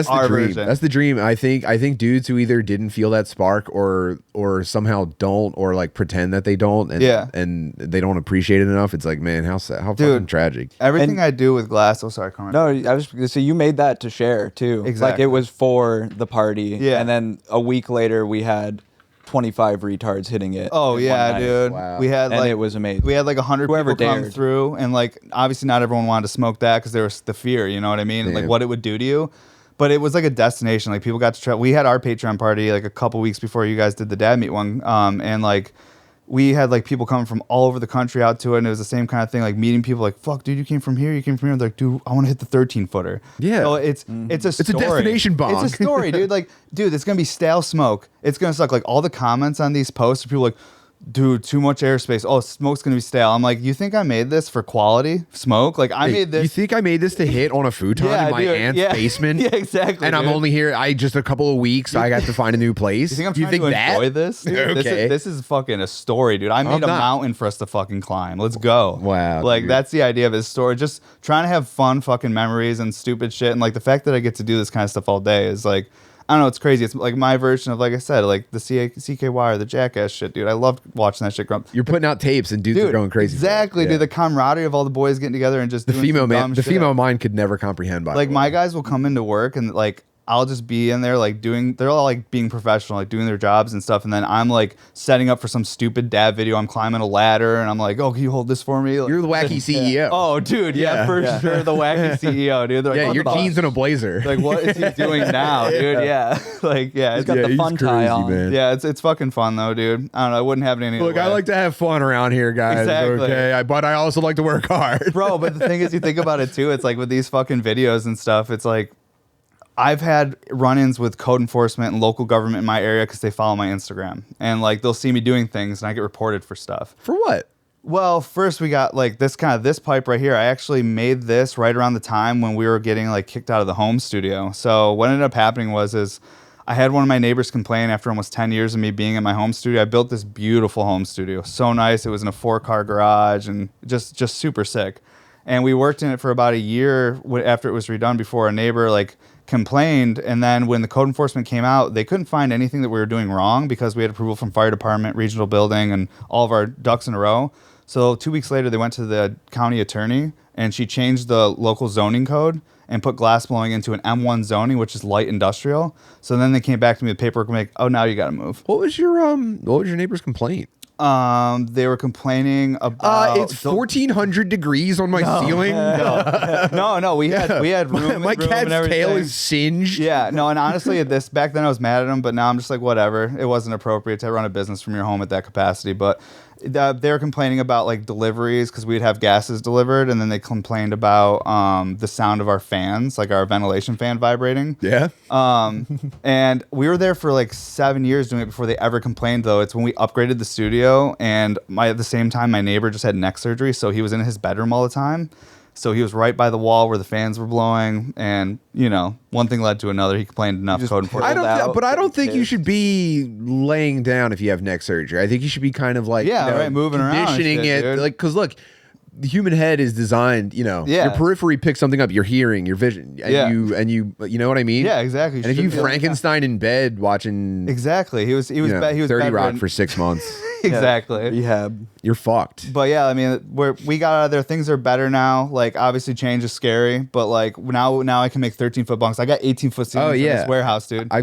[SPEAKER 6] our
[SPEAKER 4] the dream.
[SPEAKER 6] version.
[SPEAKER 4] That's the dream. I think dudes who either didn't feel that spark or somehow don't or like pretend that they don't and they don't appreciate it enough. It's like, man, how fucking tragic.
[SPEAKER 6] Everything I do with glass. Oh, sorry, Cormac.
[SPEAKER 5] No, I was gonna say you made that to share too.
[SPEAKER 6] Exactly.
[SPEAKER 5] Like it was for the party.
[SPEAKER 6] Yeah.
[SPEAKER 5] And then a week later we had 25 retards hitting it.
[SPEAKER 6] Oh yeah, dude.
[SPEAKER 4] Wow.
[SPEAKER 6] We had
[SPEAKER 5] and
[SPEAKER 6] like
[SPEAKER 5] it was amazing.
[SPEAKER 6] We had like 100
[SPEAKER 5] Whoever
[SPEAKER 6] people come
[SPEAKER 5] dared.
[SPEAKER 6] through, and like obviously not everyone wanted to smoke that because there was the fear. You know what I mean? And, like what it would do to you. But it was like a destination. Like people got to try. We had our Patreon party like a couple weeks before you guys did the dad meet one. And like we had like people coming from all over the country out to it, and it was the same kind of thing. Like meeting people, like fuck, dude, you came from here. They're like, dude, I want to hit the 13-footer.
[SPEAKER 4] Yeah.
[SPEAKER 6] So it's a story.
[SPEAKER 4] destination bong.
[SPEAKER 6] It's a story, dude. Like, dude, it's gonna be stale smoke. It's gonna suck. Like all the comments on these posts are people like, dude, too much airspace. Oh, smoke's gonna be stale. I'm like, you think I made this for quality smoke? Like I made this.
[SPEAKER 4] You think I made this to hit on a futon in my aunt's basement?
[SPEAKER 6] Yeah, exactly.
[SPEAKER 4] And
[SPEAKER 6] dude.
[SPEAKER 4] I'm only here. Just a couple of weeks. I got to find a new place.
[SPEAKER 6] You think I'm trying to enjoy this? Dude,
[SPEAKER 4] Okay.
[SPEAKER 6] This is fucking a story, dude. I made a mountain for us to fucking climb. Let's go.
[SPEAKER 4] Wow,
[SPEAKER 6] Like
[SPEAKER 4] dude.
[SPEAKER 6] that's the idea of this story. Just trying to have fun fucking memories and stupid shit. And like the fact that I get to do this kind of stuff all day is like, I don't know, it's crazy. It's like my version of, like I said, like the CKY or the Jackass shit, dude. I loved watching that shit grow up.
[SPEAKER 4] You're putting out tapes and dudes are going crazy.
[SPEAKER 6] Exactly, dude. The camaraderie of all the boys getting together and just
[SPEAKER 4] The
[SPEAKER 6] doing
[SPEAKER 4] female
[SPEAKER 6] some dumb
[SPEAKER 4] the
[SPEAKER 6] shit.
[SPEAKER 4] female mind could never comprehend. By
[SPEAKER 6] Like
[SPEAKER 4] the way.
[SPEAKER 6] my guys will come into work and like I'll just be in there like they're all like being professional, like doing their jobs and stuff, and then I'm like setting up for some stupid dad video. I'm climbing a ladder and I'm like, oh, can you hold this for me? Like,
[SPEAKER 4] You're the wacky CEO.
[SPEAKER 6] oh, dude, yeah, for sure, the wacky CEO, dude. They're like,
[SPEAKER 4] Yeah,
[SPEAKER 6] what
[SPEAKER 4] your
[SPEAKER 6] the fuck?
[SPEAKER 4] jeans and a blazer.
[SPEAKER 6] Like, what is he doing now, dude? Yeah, like, yeah,
[SPEAKER 5] He's got the fun tie on.
[SPEAKER 4] man.
[SPEAKER 6] yeah, it's fucking fun though, dude. I don't know, I wouldn't have it any
[SPEAKER 4] Look,
[SPEAKER 6] other
[SPEAKER 4] I
[SPEAKER 6] way.
[SPEAKER 4] like to have fun around here, guys.
[SPEAKER 6] Exactly.
[SPEAKER 4] Okay, but I also like to work hard,
[SPEAKER 6] bro. But the thing is, you think about it too. It's like with these fucking videos and stuff. It's like I've had run-ins with code enforcement and local government in my area because they follow my Instagram and like they'll see me doing things and I get reported for stuff.
[SPEAKER 4] For what?
[SPEAKER 6] Well, first we got like this pipe right here. I actually made this right around the time when we were getting like kicked out of the home studio. So what ended up happening is I had one of my neighbors complain after almost 10 years of me being in my home studio. I built this beautiful home studio. So nice. It was in a 4-car garage and just super sick. And we worked in it for about a year after it was redone before a neighbor like complained. And then when the code enforcement came out, they couldn't find anything that we were doing wrong because we had approval from fire department, regional building, and all of our ducks in a row. So 2 weeks later, they went to the county attorney, and she changed the local zoning code and put glass blowing into an M1 zoning, which is light industrial. So then they came back to me with paperwork and like, oh, now you got to move.
[SPEAKER 4] What was your neighbor's complaint?
[SPEAKER 6] They were complaining about
[SPEAKER 4] it's 1,400 degrees on my ceiling.
[SPEAKER 6] No. We had room.
[SPEAKER 4] My
[SPEAKER 6] room
[SPEAKER 4] cat's
[SPEAKER 6] and
[SPEAKER 4] tail is singed.
[SPEAKER 6] Yeah, no, and honestly, back then I was mad at him, but now I'm just like, whatever. It wasn't appropriate to run a business from your home at that capacity, but they were complaining about like deliveries because we'd have gases delivered, and then they complained about the sound of our fans, like our ventilation fan vibrating.
[SPEAKER 4] Yeah.
[SPEAKER 6] And we were there for like 7 years doing it before they ever complained, though. It's when we upgraded the studio, and at the same time, my neighbor just had neck surgery, so he was in his bedroom all the time. So he was right by the wall where the fans were blowing, and one thing led to another. He complained enough code enforcement.
[SPEAKER 4] I don't think you should be laying down if you have neck surgery. I think you should be kind of like
[SPEAKER 6] moving around,
[SPEAKER 4] conditioning it,
[SPEAKER 6] dude.
[SPEAKER 4] like because look. The human head is designed, your periphery picks something up, your hearing, your vision, and you know what I mean?
[SPEAKER 6] Yeah, exactly.
[SPEAKER 4] And if you Frankenstein in bed watching
[SPEAKER 6] exactly, he was
[SPEAKER 4] 30 Rock for 6 months.
[SPEAKER 6] Exactly.
[SPEAKER 5] Rehab.
[SPEAKER 4] You're fucked.
[SPEAKER 6] But yeah, I mean, we got out of there. Things are better now. Like, obviously, change is scary, but like now I can make 13-foot bunks. I got 18-foot ceilings in this warehouse, dude.
[SPEAKER 4] I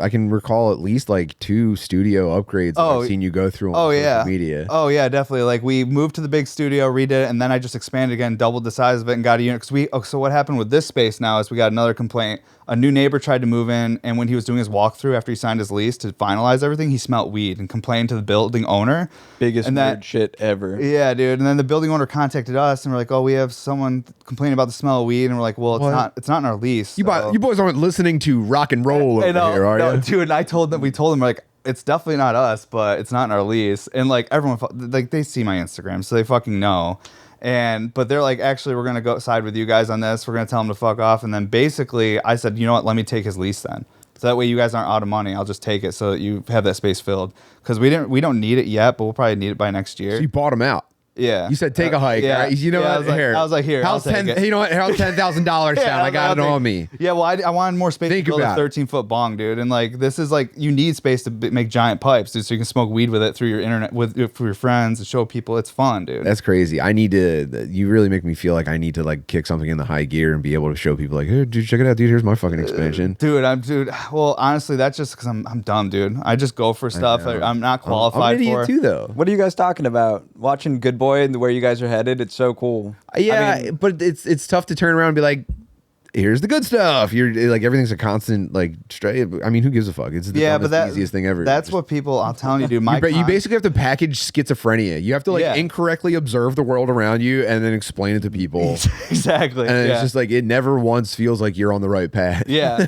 [SPEAKER 4] can recall at least like 2 studio upgrades that I've seen you go through on social media.
[SPEAKER 6] Oh yeah, definitely. Like we moved to the big studio, redid it, and then I just expanded again, doubled the size of it, and got a unit. So what happened with this space now is we got another complaint. A new neighbor tried to move in, and when he was doing his walkthrough after he signed his lease to finalize everything, he smelt weed and complained to the building owner.
[SPEAKER 5] Biggest weird shit ever.
[SPEAKER 6] Yeah, dude. And then the building owner contacted us, and we're like, "Oh, we have someone complaining about the smell of weed," and we're like, "Well, it's not in our lease."
[SPEAKER 4] You boys aren't listening to rock and roll over here, are you?
[SPEAKER 6] Dude. And we told them like, it's definitely not us, but it's not in our lease. And like everyone, like they see my Instagram, so they fucking know. But they're like, actually, we're gonna go side with you guys on this. We're gonna tell them to fuck off. And then basically, I said, you know what? Let me take his lease then. So that way, you guys aren't out of money. I'll just take it so that you have that space filled. Because we don't need it yet, but we'll probably need it by next year.
[SPEAKER 4] So you bought him out.
[SPEAKER 6] Yeah.
[SPEAKER 4] You said take a hike.
[SPEAKER 6] Yeah.
[SPEAKER 4] Right? You know what?
[SPEAKER 6] I was like, here.
[SPEAKER 4] How's $10,000 down? I got it on me.
[SPEAKER 6] Yeah. Well, I wanted more space to build a 13-foot bong, dude. And like, this is like, you need space to make giant pipes, dude, so you can smoke weed with it through your internet for your friends and show people. It's fun, dude.
[SPEAKER 4] That's crazy. You really make me feel like I need to like kick something in the high gear and be able to show people like, hey, dude, check it out, dude. Here's my fucking expansion,
[SPEAKER 6] dude. Well, honestly, that's just because I'm dumb, dude. I just go for stuff I'm not qualified
[SPEAKER 4] I'm an idiot
[SPEAKER 6] for.
[SPEAKER 4] too, though.
[SPEAKER 5] What are you guys talking about? Watching Good Boy and where you guys are headed? It's so cool.
[SPEAKER 4] Yeah,
[SPEAKER 5] I mean,
[SPEAKER 4] but it's tough to turn around and be like, here's the good stuff. You're like, everything's a constant like straight. I mean, who gives a fuck? It's the easiest thing ever.
[SPEAKER 6] That's what people. I'm telling you, dude.
[SPEAKER 4] You basically have to package schizophrenia. You have to like incorrectly observe the world around you and then explain it to people.
[SPEAKER 6] Exactly.
[SPEAKER 4] And it's just like it never once feels like you're on the right path.
[SPEAKER 6] Yeah.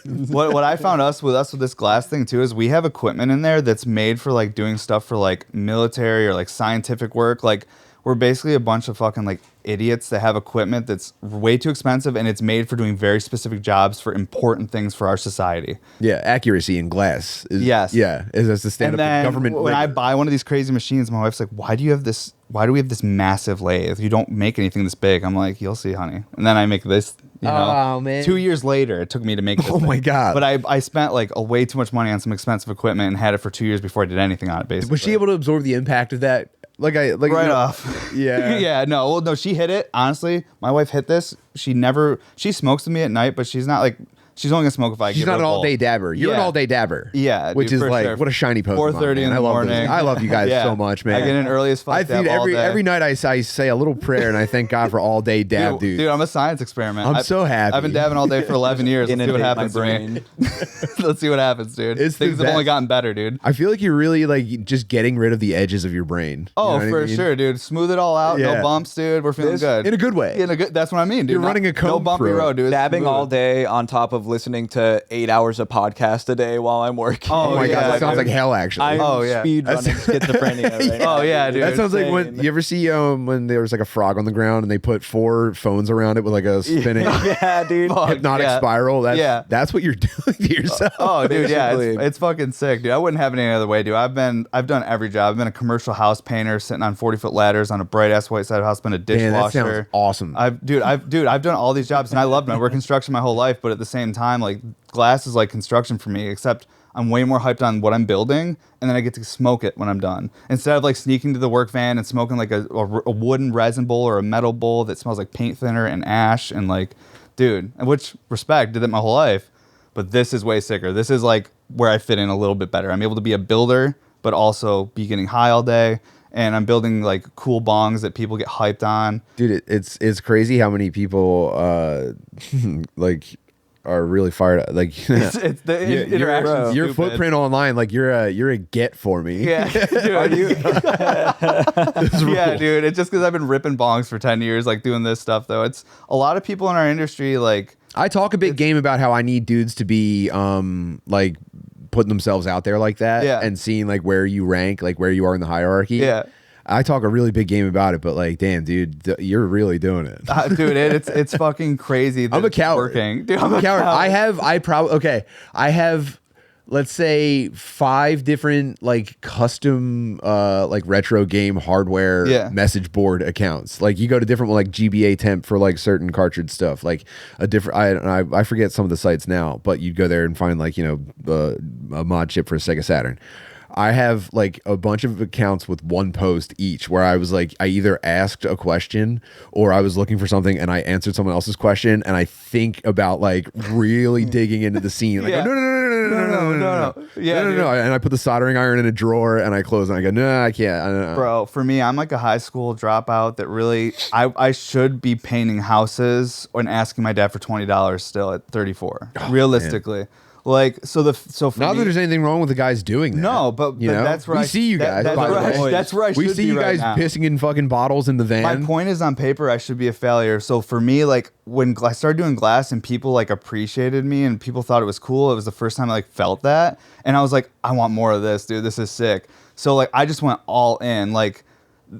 [SPEAKER 6] What I found with this glass thing too is we have equipment in there that's made for like doing stuff for like military or like scientific work. Like we're basically a bunch of fucking like idiots that have equipment that's way too expensive, and it's made for doing very specific jobs for important things for our society.
[SPEAKER 4] Yeah, accuracy in glass. That's the standard government.
[SPEAKER 6] When I buy one of these crazy machines, my wife's like, "Why do we have this massive lathe? You don't make anything this big." I'm like, "You'll see, honey." And then I make this.
[SPEAKER 4] Oh man!
[SPEAKER 6] 2 years later, it took me to make this.
[SPEAKER 4] Oh my god!
[SPEAKER 6] But I spent like way too much money on some expensive equipment and had it for 2 years before I did anything on it. Basically,
[SPEAKER 4] was she able to absorb the impact of that?
[SPEAKER 6] Off.
[SPEAKER 4] Yeah.
[SPEAKER 6] Yeah. No, she hit it. Honestly, my wife hit this. She smokes with me at night, but she's not like, she's only gonna smoke if I
[SPEAKER 4] She's
[SPEAKER 6] give her
[SPEAKER 4] not
[SPEAKER 6] a
[SPEAKER 4] an
[SPEAKER 6] bowl.
[SPEAKER 4] all-day dabber. You're an all-day dabber.
[SPEAKER 6] Yeah.
[SPEAKER 4] Which is like, what a shiny Pokemon.
[SPEAKER 6] 4:30 in the morning.
[SPEAKER 4] I love you guys so much, man.
[SPEAKER 6] I get in early as fuck.
[SPEAKER 4] I feed every night I say a little prayer and I thank God for all day dab, dude.
[SPEAKER 6] Dude, I'm a science experiment.
[SPEAKER 4] I'm so happy.
[SPEAKER 6] I've been dabbing all day for 11 years. Let's see what happens to me. Let's see what happens, dude. Things have only gotten better, dude.
[SPEAKER 4] I feel like you're really like just getting rid of the edges of your brain.
[SPEAKER 6] Oh, for sure, dude. Smooth it all out.
[SPEAKER 4] Yeah.
[SPEAKER 6] No bumps, dude. We're feeling good.
[SPEAKER 4] In a good way.
[SPEAKER 6] That's what I mean, dude.
[SPEAKER 4] You're running a comb
[SPEAKER 6] no bumpy
[SPEAKER 4] through it.
[SPEAKER 6] road, dude.
[SPEAKER 5] Dabbing all day on top of listening to 8 hours of podcast a day while I'm working.
[SPEAKER 4] Oh my god, that sounds
[SPEAKER 5] dude.
[SPEAKER 4] like hell. Actually,
[SPEAKER 5] I'm speed running schizophrenia right now.
[SPEAKER 6] Oh yeah, dude.
[SPEAKER 4] that sounds like when you ever see when there was like a frog on the ground and they put 4 phones around it with like a spinning
[SPEAKER 5] Yeah, dude.
[SPEAKER 4] hypnotic spiral. That's what you're doing to yourself.
[SPEAKER 6] Oh, dude, yeah,
[SPEAKER 5] Basically.
[SPEAKER 6] it's fucking sick, dude. I wouldn't have it any other way, dude. I've done every job. I've been a commercial house painter, sitting on 40-foot ladders on a bright ass white side house. Been a
[SPEAKER 4] Man, that
[SPEAKER 6] dishwasher.
[SPEAKER 4] sounds awesome.
[SPEAKER 6] I've done all these jobs and I loved them. I worked construction my whole life, but at the same time, like glass is like construction for me, except I'm way more hyped on what I'm building, and then I get to smoke it when I'm done. Instead of like sneaking to the work van and smoking like a wooden resin bowl or a metal bowl that smells like paint thinner and ash and like, dude, which respect, did that my whole life. But this is way sicker. This is like where I fit in a little bit better. I'm able to be a builder, but also be getting high all day. And I'm building like cool bongs that people get hyped on.
[SPEAKER 4] Dude, it's crazy how many people like are really fired up. Like
[SPEAKER 6] It's the interaction.
[SPEAKER 4] your footprint online, like you're a get for me.
[SPEAKER 6] Yeah, dude.
[SPEAKER 5] Are you?
[SPEAKER 6] Yeah, dude. It's just because I've been ripping bongs for 10 years, like doing this stuff. Though it's a lot of people in our industry, like
[SPEAKER 4] I talk a big game about how I need dudes to be like putting themselves out there like that, and seeing like where you rank, like where you are in the hierarchy.
[SPEAKER 6] Yeah.
[SPEAKER 4] I talk a really big game about it, but like, damn, dude, you're really doing it.
[SPEAKER 6] dude, it's fucking crazy. That
[SPEAKER 4] I'm a
[SPEAKER 6] it's
[SPEAKER 4] coward.
[SPEAKER 6] Working. Dude,
[SPEAKER 4] I'm a coward. I have, let's say 5 different like custom like retro game hardware message board accounts. Like you go to different like GBA temp for like certain cartridge stuff, like a different, I forget some of the sites now, but you'd go there and find like, you know, a mod chip for a Sega Saturn. I have like a bunch of accounts with one post each where I was like, I either asked a question or I was looking for something and I answered someone else's question, and I think about like really digging into the scene. Like, no.
[SPEAKER 6] Yeah,
[SPEAKER 4] no. And I put the soldering iron in a drawer and I close and I go, no, I can't. I don't know.
[SPEAKER 6] Bro, for me, I'm like a high school dropout that really, I should be painting houses and asking my dad for $20 still at 34, realistically. Man. Like so for
[SPEAKER 4] not
[SPEAKER 6] me,
[SPEAKER 4] that there's anything wrong with the guys doing that.
[SPEAKER 6] No, but that's where
[SPEAKER 4] we see you guys.
[SPEAKER 6] That's where I should be.
[SPEAKER 4] We see you guys pissing in fucking bottles in the van.
[SPEAKER 6] My point is, on paper, I should be a failure. So for me, like when I started doing glass and people like appreciated me and people thought it was cool, it was the first time I like felt that, and I was like, I want more of this, dude. This is sick. So like I just went all in. Like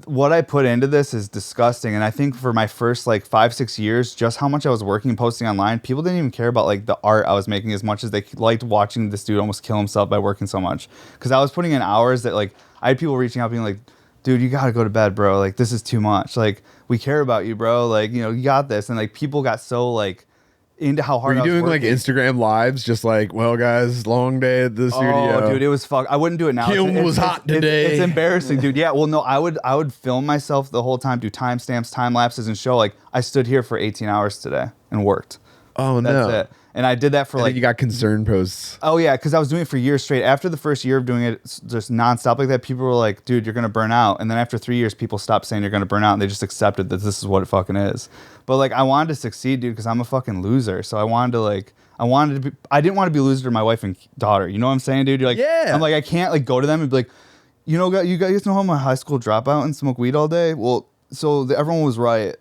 [SPEAKER 6] what I put into this is disgusting. And I think for my first like 5-6 years, just how much I was working and posting online, people didn't even care about like the art I was making as much as they liked watching this dude almost kill himself by working so much. Because I was putting in hours that like I had people reaching out being like, dude, you gotta go to bed, bro. Like this is too much. Like we care about you, bro. Like, you know, you got this. And like people got so like into how hard
[SPEAKER 4] Were you doing
[SPEAKER 6] working.
[SPEAKER 4] like Instagram lives, just like, well, guys, long day at the studio.
[SPEAKER 6] Oh, dude, it was fuck. I wouldn't do it now.
[SPEAKER 4] Kiln was hot today.
[SPEAKER 6] It's embarrassing, dude. Yeah, well, no, I would film myself the whole time, do timestamps, time lapses, and show like I stood here for 18 hours today and worked.
[SPEAKER 4] Oh no,
[SPEAKER 6] that's it. And I did that for
[SPEAKER 4] and
[SPEAKER 6] like.
[SPEAKER 4] then you got concern posts.
[SPEAKER 6] Oh yeah, because I was doing it for years straight. After the first year of doing it just nonstop like that, people were like, "Dude, you're gonna burn out." And then after 3 years, people stopped saying you're gonna burn out, and they just accepted that this is what it fucking is. But like, I wanted to succeed, dude, because I'm a fucking loser. So I didn't want to be a loser to my wife and daughter. You know what I'm saying, dude? You're like,
[SPEAKER 4] yeah.
[SPEAKER 6] I'm like, I can't like go to them and be like, you guys know I'm a high school dropout and smoke weed all day. Well, so everyone was right.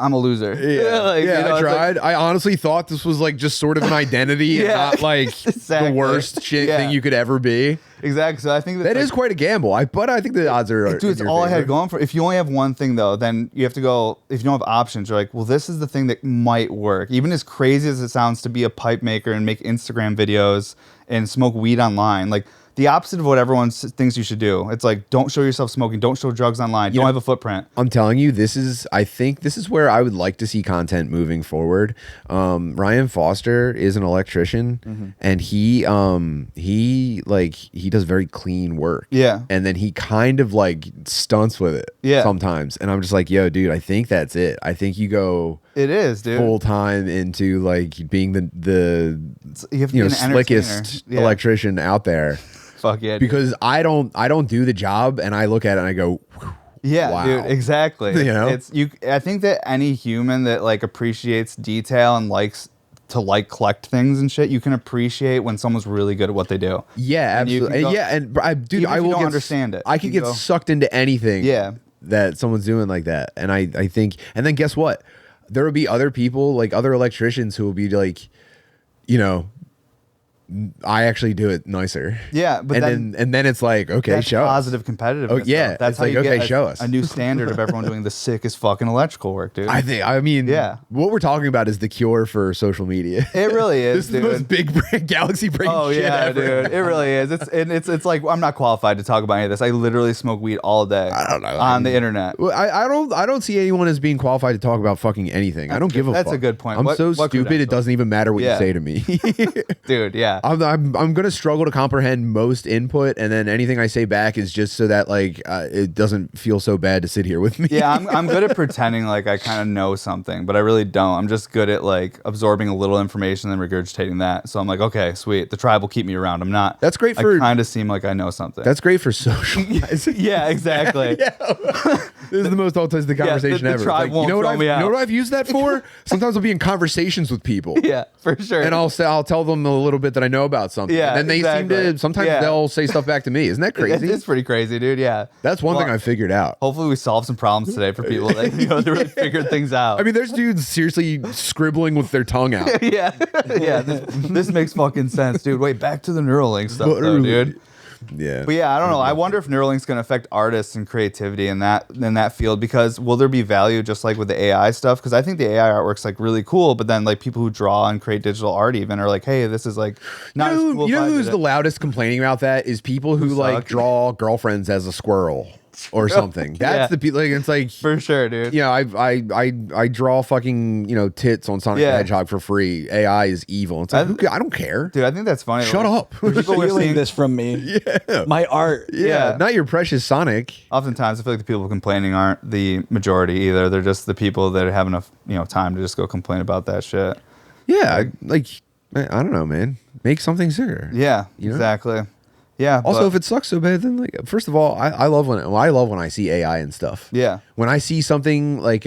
[SPEAKER 6] I'm a loser.
[SPEAKER 4] Yeah,
[SPEAKER 6] like,
[SPEAKER 4] yeah.
[SPEAKER 6] you know,
[SPEAKER 4] I tried.
[SPEAKER 6] like,
[SPEAKER 4] I honestly thought this was like just sort of an identity, and not like
[SPEAKER 6] exactly.
[SPEAKER 4] the worst shit thing you could ever be.
[SPEAKER 6] Exactly. So I think
[SPEAKER 4] that is quite a gamble. But I think the odds are.
[SPEAKER 6] Dude, it's all I had going for. If you only have one thing though, then you have to go. If you don't have options, you're like, well, this is the thing that might work. Even as crazy as it sounds to be a pipe maker and make Instagram videos and smoke weed online, like. The opposite of what everyone thinks you should do. It's like, don't show yourself smoking. Don't show drugs online. Don't have a footprint.
[SPEAKER 4] I'm telling you, I think this is where I would like to see content moving forward. Ryan Foster is an electrician, and he does very clean work.
[SPEAKER 6] Yeah.
[SPEAKER 4] And then he kind of like stunts with it sometimes. And I'm just like, yo, dude, I think that's it. I think you go
[SPEAKER 6] it is, dude.
[SPEAKER 4] full time into like being the slickest electrician out there.
[SPEAKER 6] Fuck yeah, dude.
[SPEAKER 4] Because I don't do the job, and I look at it and I go,
[SPEAKER 6] yeah,
[SPEAKER 4] wow.
[SPEAKER 6] dude, exactly.
[SPEAKER 4] You know,
[SPEAKER 6] I think that any human that like appreciates detail and likes to like collect things and shit, you can appreciate when someone's really good at what they do.
[SPEAKER 4] Yeah, absolutely. I will
[SPEAKER 6] understand it.
[SPEAKER 4] I could get sucked into anything.
[SPEAKER 6] Yeah.
[SPEAKER 4] That someone's doing like that, and I think, and then guess what? There will be other people, like other electricians, who will be like, you know, I actually do it nicer.
[SPEAKER 6] Yeah, but
[SPEAKER 4] and then it's like, okay,
[SPEAKER 6] that's
[SPEAKER 4] show
[SPEAKER 6] positive
[SPEAKER 4] us.
[SPEAKER 6] competitiveness.
[SPEAKER 4] Oh yeah,
[SPEAKER 6] though. That's
[SPEAKER 4] it's
[SPEAKER 6] how
[SPEAKER 4] like,
[SPEAKER 6] you
[SPEAKER 4] okay,
[SPEAKER 6] get
[SPEAKER 4] show us
[SPEAKER 6] a new standard of everyone doing the sickest fucking electrical work, dude.
[SPEAKER 4] I mean,
[SPEAKER 6] Yeah.
[SPEAKER 4] what we're talking about is the cure for social media.
[SPEAKER 6] It really is,
[SPEAKER 4] This is
[SPEAKER 6] dude.
[SPEAKER 4] the most big galaxy breaking
[SPEAKER 6] Oh
[SPEAKER 4] shit
[SPEAKER 6] yeah,
[SPEAKER 4] ever.
[SPEAKER 6] dude. It really is. It's like I'm not qualified to talk about any of this. I literally smoke weed all day.
[SPEAKER 4] I don't know.
[SPEAKER 6] On the internet.
[SPEAKER 4] Well, I don't see anyone as being qualified to talk about fucking anything. I don't give a fuck.
[SPEAKER 6] That's a good point.
[SPEAKER 4] I'm
[SPEAKER 6] What
[SPEAKER 4] so stupid. It
[SPEAKER 6] credentials?
[SPEAKER 4] doesn't even matter what
[SPEAKER 6] Yeah.
[SPEAKER 4] you say to me.
[SPEAKER 6] Dude, yeah.
[SPEAKER 4] I'm gonna struggle to comprehend most input, and then anything I say back is just so that like it doesn't feel so bad to sit here with me.
[SPEAKER 6] Yeah, I'm good at pretending like I kind of know something, but I really don't. I'm just good at like absorbing a little information and then regurgitating that. So I'm like, okay, sweet. The tribe will keep me around. I'm not.
[SPEAKER 4] That's great for-
[SPEAKER 6] I kind of seem like I know something.
[SPEAKER 4] That's great for socializing.
[SPEAKER 6] yeah, exactly.
[SPEAKER 4] This is the most autistic conversation
[SPEAKER 6] the
[SPEAKER 4] ever. It's
[SPEAKER 6] tribe
[SPEAKER 4] like,
[SPEAKER 6] won't
[SPEAKER 4] you know
[SPEAKER 6] throw
[SPEAKER 4] what
[SPEAKER 6] me out.
[SPEAKER 4] I've used that for? Sometimes I'll be in conversations with people.
[SPEAKER 6] Yeah, for sure.
[SPEAKER 4] And I'll tell them a little bit that I know about something.
[SPEAKER 6] Yeah,
[SPEAKER 4] and then they
[SPEAKER 6] exactly.
[SPEAKER 4] seem to sometimes
[SPEAKER 6] Yeah.
[SPEAKER 4] they'll say stuff back to me. Isn't that crazy?
[SPEAKER 6] It's pretty crazy, dude. Yeah.
[SPEAKER 4] That's one
[SPEAKER 6] Well,
[SPEAKER 4] thing I figured out.
[SPEAKER 6] Hopefully we solve some problems today for people that they really figured things out.
[SPEAKER 4] I mean, there's dudes seriously scribbling with their tongue out.
[SPEAKER 6] yeah, yeah. This makes fucking sense, dude. Wait, back to the Neuralink stuff, though, dude.
[SPEAKER 4] Yeah.
[SPEAKER 6] But yeah, I don't know. I wonder if Neuralink's going to affect artists and creativity in that field, because will there be value just like with the AI stuff? Because I think the AI artwork's like really cool, but then like people who draw and create digital art even are like, hey, this is like not as cool.
[SPEAKER 4] You
[SPEAKER 6] if
[SPEAKER 4] know
[SPEAKER 6] I
[SPEAKER 4] who's
[SPEAKER 6] did
[SPEAKER 4] the
[SPEAKER 6] it.
[SPEAKER 4] loudest complaining about that is people who like
[SPEAKER 6] suck.
[SPEAKER 4] draw girlfriends as a squirrel or something. That's
[SPEAKER 6] Yeah.
[SPEAKER 4] the people. Like, it's like,
[SPEAKER 6] For sure, dude.
[SPEAKER 4] you know, I draw fucking, you know, tits on Sonic the
[SPEAKER 6] Yeah.
[SPEAKER 4] Hedgehog for free. AI is evil. It's like, I don't care.
[SPEAKER 6] Dude, I think that's funny.
[SPEAKER 4] Shut up.
[SPEAKER 6] People were
[SPEAKER 5] Stealing
[SPEAKER 6] seeing
[SPEAKER 5] this from me.
[SPEAKER 4] Yeah.
[SPEAKER 5] My art.
[SPEAKER 4] Yeah, not your precious Sonic.
[SPEAKER 6] Oftentimes, I feel like the people complaining aren't the majority either. They're just the people that have enough, time to just go complain about that shit.
[SPEAKER 4] Yeah, like I don't know, man. Make something sicker.
[SPEAKER 6] Yeah,
[SPEAKER 4] You know?
[SPEAKER 6] exactly. Yeah.
[SPEAKER 4] Also,
[SPEAKER 6] but-
[SPEAKER 4] if it sucks so bad, then like, first of all, I love when I see AI and stuff.
[SPEAKER 6] Yeah.
[SPEAKER 4] When I see something like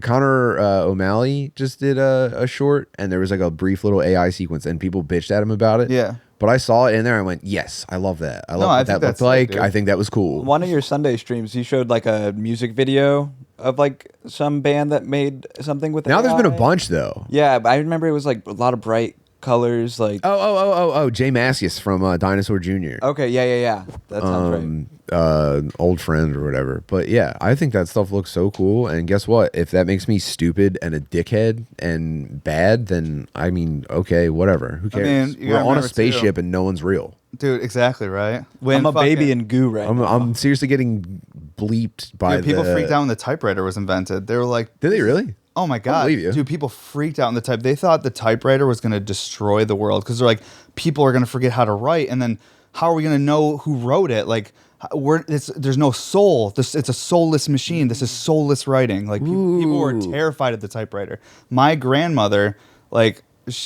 [SPEAKER 4] Connor O'Malley just did a short, and there was like a brief little AI sequence, and people bitched at him about it.
[SPEAKER 6] Yeah.
[SPEAKER 4] But I saw it in there. I went, yes, I love that. I love
[SPEAKER 6] I
[SPEAKER 4] what
[SPEAKER 6] think
[SPEAKER 4] that
[SPEAKER 6] that's
[SPEAKER 4] looked like.
[SPEAKER 6] sick, dude.
[SPEAKER 4] I think that was cool.
[SPEAKER 5] One of your Sunday streams, you showed like a music video of like some band that made something with
[SPEAKER 4] Now there's been a
[SPEAKER 5] AI.
[SPEAKER 4] bunch though.
[SPEAKER 5] Yeah, but I remember it was like a lot of bright colors. Like
[SPEAKER 4] Oh, Jay Mascius from Dinosaur Jr.
[SPEAKER 5] okay, yeah. That sounds right.
[SPEAKER 4] Old friend or whatever. But yeah, I think that stuff looks so cool. And guess what? If that makes me stupid and a dickhead and bad, then I mean, okay, whatever. Who cares?
[SPEAKER 6] you
[SPEAKER 4] We're
[SPEAKER 6] gotta
[SPEAKER 4] on a
[SPEAKER 6] remember,
[SPEAKER 4] spaceship
[SPEAKER 6] too.
[SPEAKER 4] and no one's real.
[SPEAKER 6] Dude, exactly, right?
[SPEAKER 5] I'm a baby in goo right now.
[SPEAKER 4] I'm seriously getting bleeped by
[SPEAKER 6] Dude, people
[SPEAKER 4] the-
[SPEAKER 6] freaked out when the typewriter was invented. They were like,
[SPEAKER 4] Did they really?
[SPEAKER 6] oh my God.
[SPEAKER 4] believe you.
[SPEAKER 6] Dude, people freaked out in the type. They thought the typewriter was going to destroy the world because they're like, people are going to forget how to write. And then how are we going to know who wrote it? Like, there's no soul. It's a soulless machine. This is soulless writing. Like, people were terrified of the typewriter. My grandmother, like,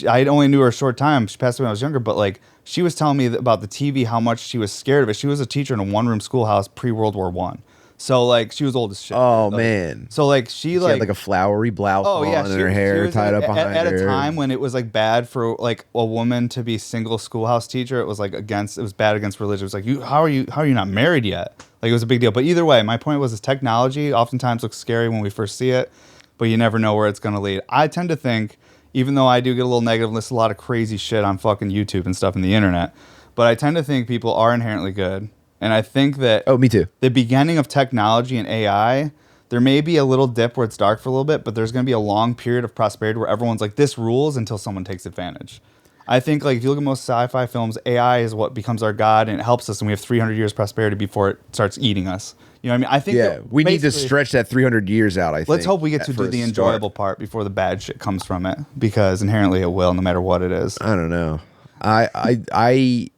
[SPEAKER 6] I only knew her a short time. She passed away when I was younger, but like, she was telling me about the TV, how much she was scared of it. She was a teacher in a one-room schoolhouse pre-World War I. So like, she was old as shit.
[SPEAKER 4] Oh
[SPEAKER 6] Like,
[SPEAKER 4] man.
[SPEAKER 6] So like, she
[SPEAKER 4] She had like a flowery blouse on and her hair
[SPEAKER 6] was
[SPEAKER 4] tied up behind
[SPEAKER 6] at
[SPEAKER 4] her.
[SPEAKER 6] a time when it was like bad for like a woman to be single schoolhouse teacher. It was like it was bad against religion. It was like, how are you not married yet? Like, it was a big deal. But either way, my point was this technology oftentimes looks scary when we first see it, but you never know where it's going to lead. I tend to think, even though I do get a little negative, list a lot of crazy shit on fucking YouTube and stuff in the internet, but I tend to think people are inherently good. And I think that
[SPEAKER 4] Oh, me too.
[SPEAKER 6] the beginning of technology and AI, there may be a little dip where it's dark for a little bit, but there's going to be a long period of prosperity where everyone's like, this rules until someone takes advantage. I think like if you look at most sci-fi films, AI is what becomes our god and it helps us, and we have 300 years prosperity before it starts eating us. You know what I mean? I think
[SPEAKER 4] Yeah,
[SPEAKER 6] that
[SPEAKER 4] we need to
[SPEAKER 6] basically-
[SPEAKER 4] stretch that 300 years out. I think.
[SPEAKER 6] Let's hope we get to
[SPEAKER 4] for
[SPEAKER 6] do the
[SPEAKER 4] a start.
[SPEAKER 6] enjoyable part before the bad shit comes from it, because inherently it will, no matter what it is.
[SPEAKER 4] I don't know. I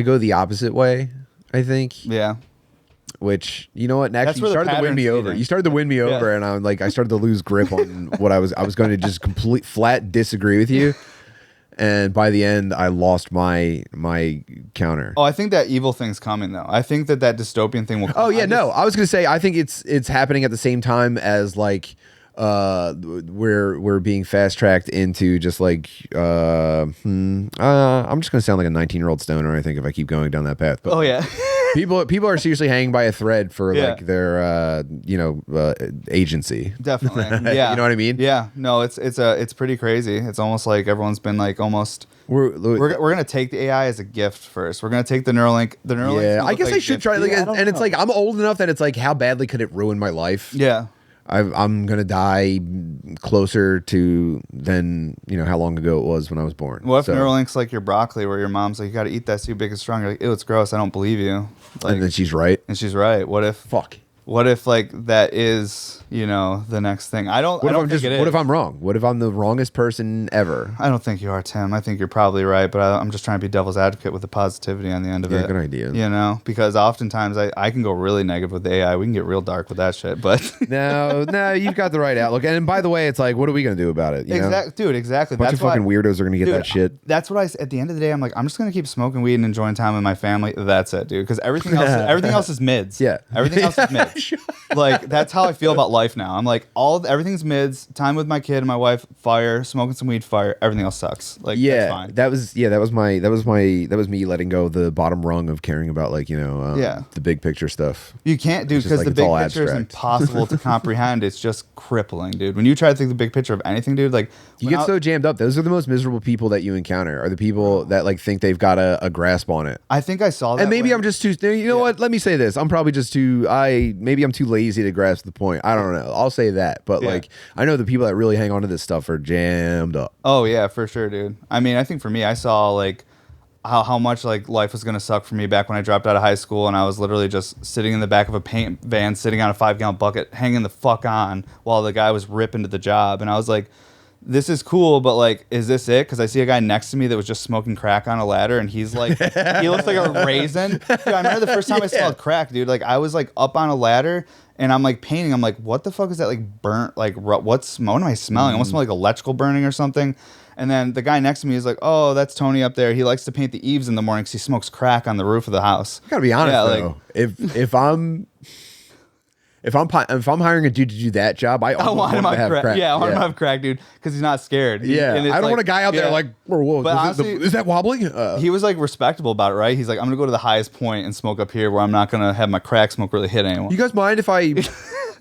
[SPEAKER 4] go the opposite way. I think.
[SPEAKER 6] Yeah.
[SPEAKER 4] Which, you know what?
[SPEAKER 6] That's
[SPEAKER 4] Actually,
[SPEAKER 6] where
[SPEAKER 4] you
[SPEAKER 6] the
[SPEAKER 4] started to win me
[SPEAKER 6] pattern's
[SPEAKER 4] over.
[SPEAKER 6] leading.
[SPEAKER 4] You started to win me over,
[SPEAKER 6] Yeah.
[SPEAKER 4] and I'm like, I started to lose grip on what I was going to just complete flat disagree with you. And by the end, I lost my counter.
[SPEAKER 6] Oh, I think that evil thing's coming though. I think that dystopian thing will come.
[SPEAKER 4] Oh yeah, no. I was gonna say I think it's happening at the same time as like we're being fast tracked into just like I'm just gonna sound like a 19-year-old stoner, I think, if I keep going down that path. But
[SPEAKER 6] Oh yeah.
[SPEAKER 4] People are seriously hanging by a thread for
[SPEAKER 6] Yeah.
[SPEAKER 4] like their agency.
[SPEAKER 6] Definitely. Yeah.
[SPEAKER 4] You know what I mean?
[SPEAKER 6] Yeah. No, it's pretty crazy. It's almost like everyone's been like almost. We're gonna take the AI as a gift first. We're gonna take the Neuralink.
[SPEAKER 4] Yeah, I guess I should try. Like,
[SPEAKER 6] I don't
[SPEAKER 4] and it's
[SPEAKER 6] know.
[SPEAKER 4] like I'm old enough that it's like, how badly could it ruin my life?
[SPEAKER 6] Yeah.
[SPEAKER 4] I'm gonna die closer to than how long ago it was when I was born.
[SPEAKER 6] What if
[SPEAKER 4] So-
[SPEAKER 6] Neuralink's like your broccoli, where your mom's like, you got to eat that so you're big and strong? You're like, ew, it's gross. I don't believe you. Like,
[SPEAKER 4] and then she's right.
[SPEAKER 6] and she's right. What if?
[SPEAKER 4] Fuck.
[SPEAKER 6] What if like that is the next thing? I don't think it is.
[SPEAKER 4] What if I'm wrong? What if I'm the wrongest person ever?
[SPEAKER 6] I don't think you are, Tim. I think you're probably right, but I'm just trying to be devil's advocate with the positivity on the end of it.
[SPEAKER 4] Yeah, good idea.
[SPEAKER 6] Because oftentimes I can go really negative with AI. We can get real dark with that shit, but
[SPEAKER 4] No, you've got the right outlook. And by the way, it's like, what are we gonna do about it?
[SPEAKER 6] Dude, exactly.
[SPEAKER 4] A bunch
[SPEAKER 6] That's
[SPEAKER 4] of fucking weirdos are gonna get
[SPEAKER 6] dude,
[SPEAKER 4] that shit.
[SPEAKER 6] That's what at the end of the day, I'm like, I'm just gonna keep smoking weed and enjoying time with my family. That's it, dude. Because everything else is mids.
[SPEAKER 4] Yeah.
[SPEAKER 6] Everything else is mids. Like that's how I feel about life now. I'm like, everything's mids. Time with my kid and my wife, fire. Smoking some weed, fire. Everything else sucks. Like that's fine.
[SPEAKER 4] that was me letting go of the bottom rung of caring about the big picture stuff.
[SPEAKER 6] You can't, dude,
[SPEAKER 4] It's just
[SPEAKER 6] because
[SPEAKER 4] like
[SPEAKER 6] the
[SPEAKER 4] it's
[SPEAKER 6] big
[SPEAKER 4] all
[SPEAKER 6] picture is
[SPEAKER 4] abstract.
[SPEAKER 6] impossible to comprehend. It's just crippling, dude. When you try to think the big picture of anything, dude, like
[SPEAKER 4] You get so jammed up. Those are the most miserable people that you encounter. Are the people that like think they've got a grasp on it.
[SPEAKER 6] I think I saw that.
[SPEAKER 4] And maybe I'm just too. You know what? Let me say this. I'm probably just too. Maybe I'm too lazy to grasp the point. I don't know. I'll say that. But like, I know the people that really hang on to this stuff are jammed up.
[SPEAKER 6] Oh yeah, for sure, dude. I mean, I think for me, I saw like how much like life was gonna suck for me back when I dropped out of high school, and I was literally just sitting in the back of a paint van, sitting on a 5-gallon bucket, hanging the fuck on while the guy was ripping to the job, and I was like, this is cool, but like, is this it? Because I see a guy next to me that was just smoking crack on a ladder, and he's like, he looks like a raisin. Dude, I remember the first time I smelled crack, dude. Like, I was like up on a ladder, and I'm like painting. I'm like, what the fuck is that? Like burnt? Like what am I smelling? I almost smell like electrical burning or something. And then the guy next to me is like, oh, that's Tony up there. He likes to paint the eaves in the morning because he smokes crack on the roof of the house.
[SPEAKER 4] I gotta be honest
[SPEAKER 6] Yeah,
[SPEAKER 4] though. If I'm hiring a dude to do that job, I
[SPEAKER 6] I want him
[SPEAKER 4] to
[SPEAKER 6] on
[SPEAKER 4] have crack.
[SPEAKER 6] Yeah, I want him to have crack, dude, because he's not scared.
[SPEAKER 4] Yeah,
[SPEAKER 6] And it's
[SPEAKER 4] I don't
[SPEAKER 6] like-
[SPEAKER 4] want a guy out there
[SPEAKER 6] yeah.
[SPEAKER 4] like, whoa,
[SPEAKER 6] But honestly,
[SPEAKER 4] is that wobbling?
[SPEAKER 6] He was like respectable about it, right? He's like, I'm gonna go to the highest point and smoke up here where I'm not gonna have my crack smoke really hit anyone.
[SPEAKER 4] You guys mind if I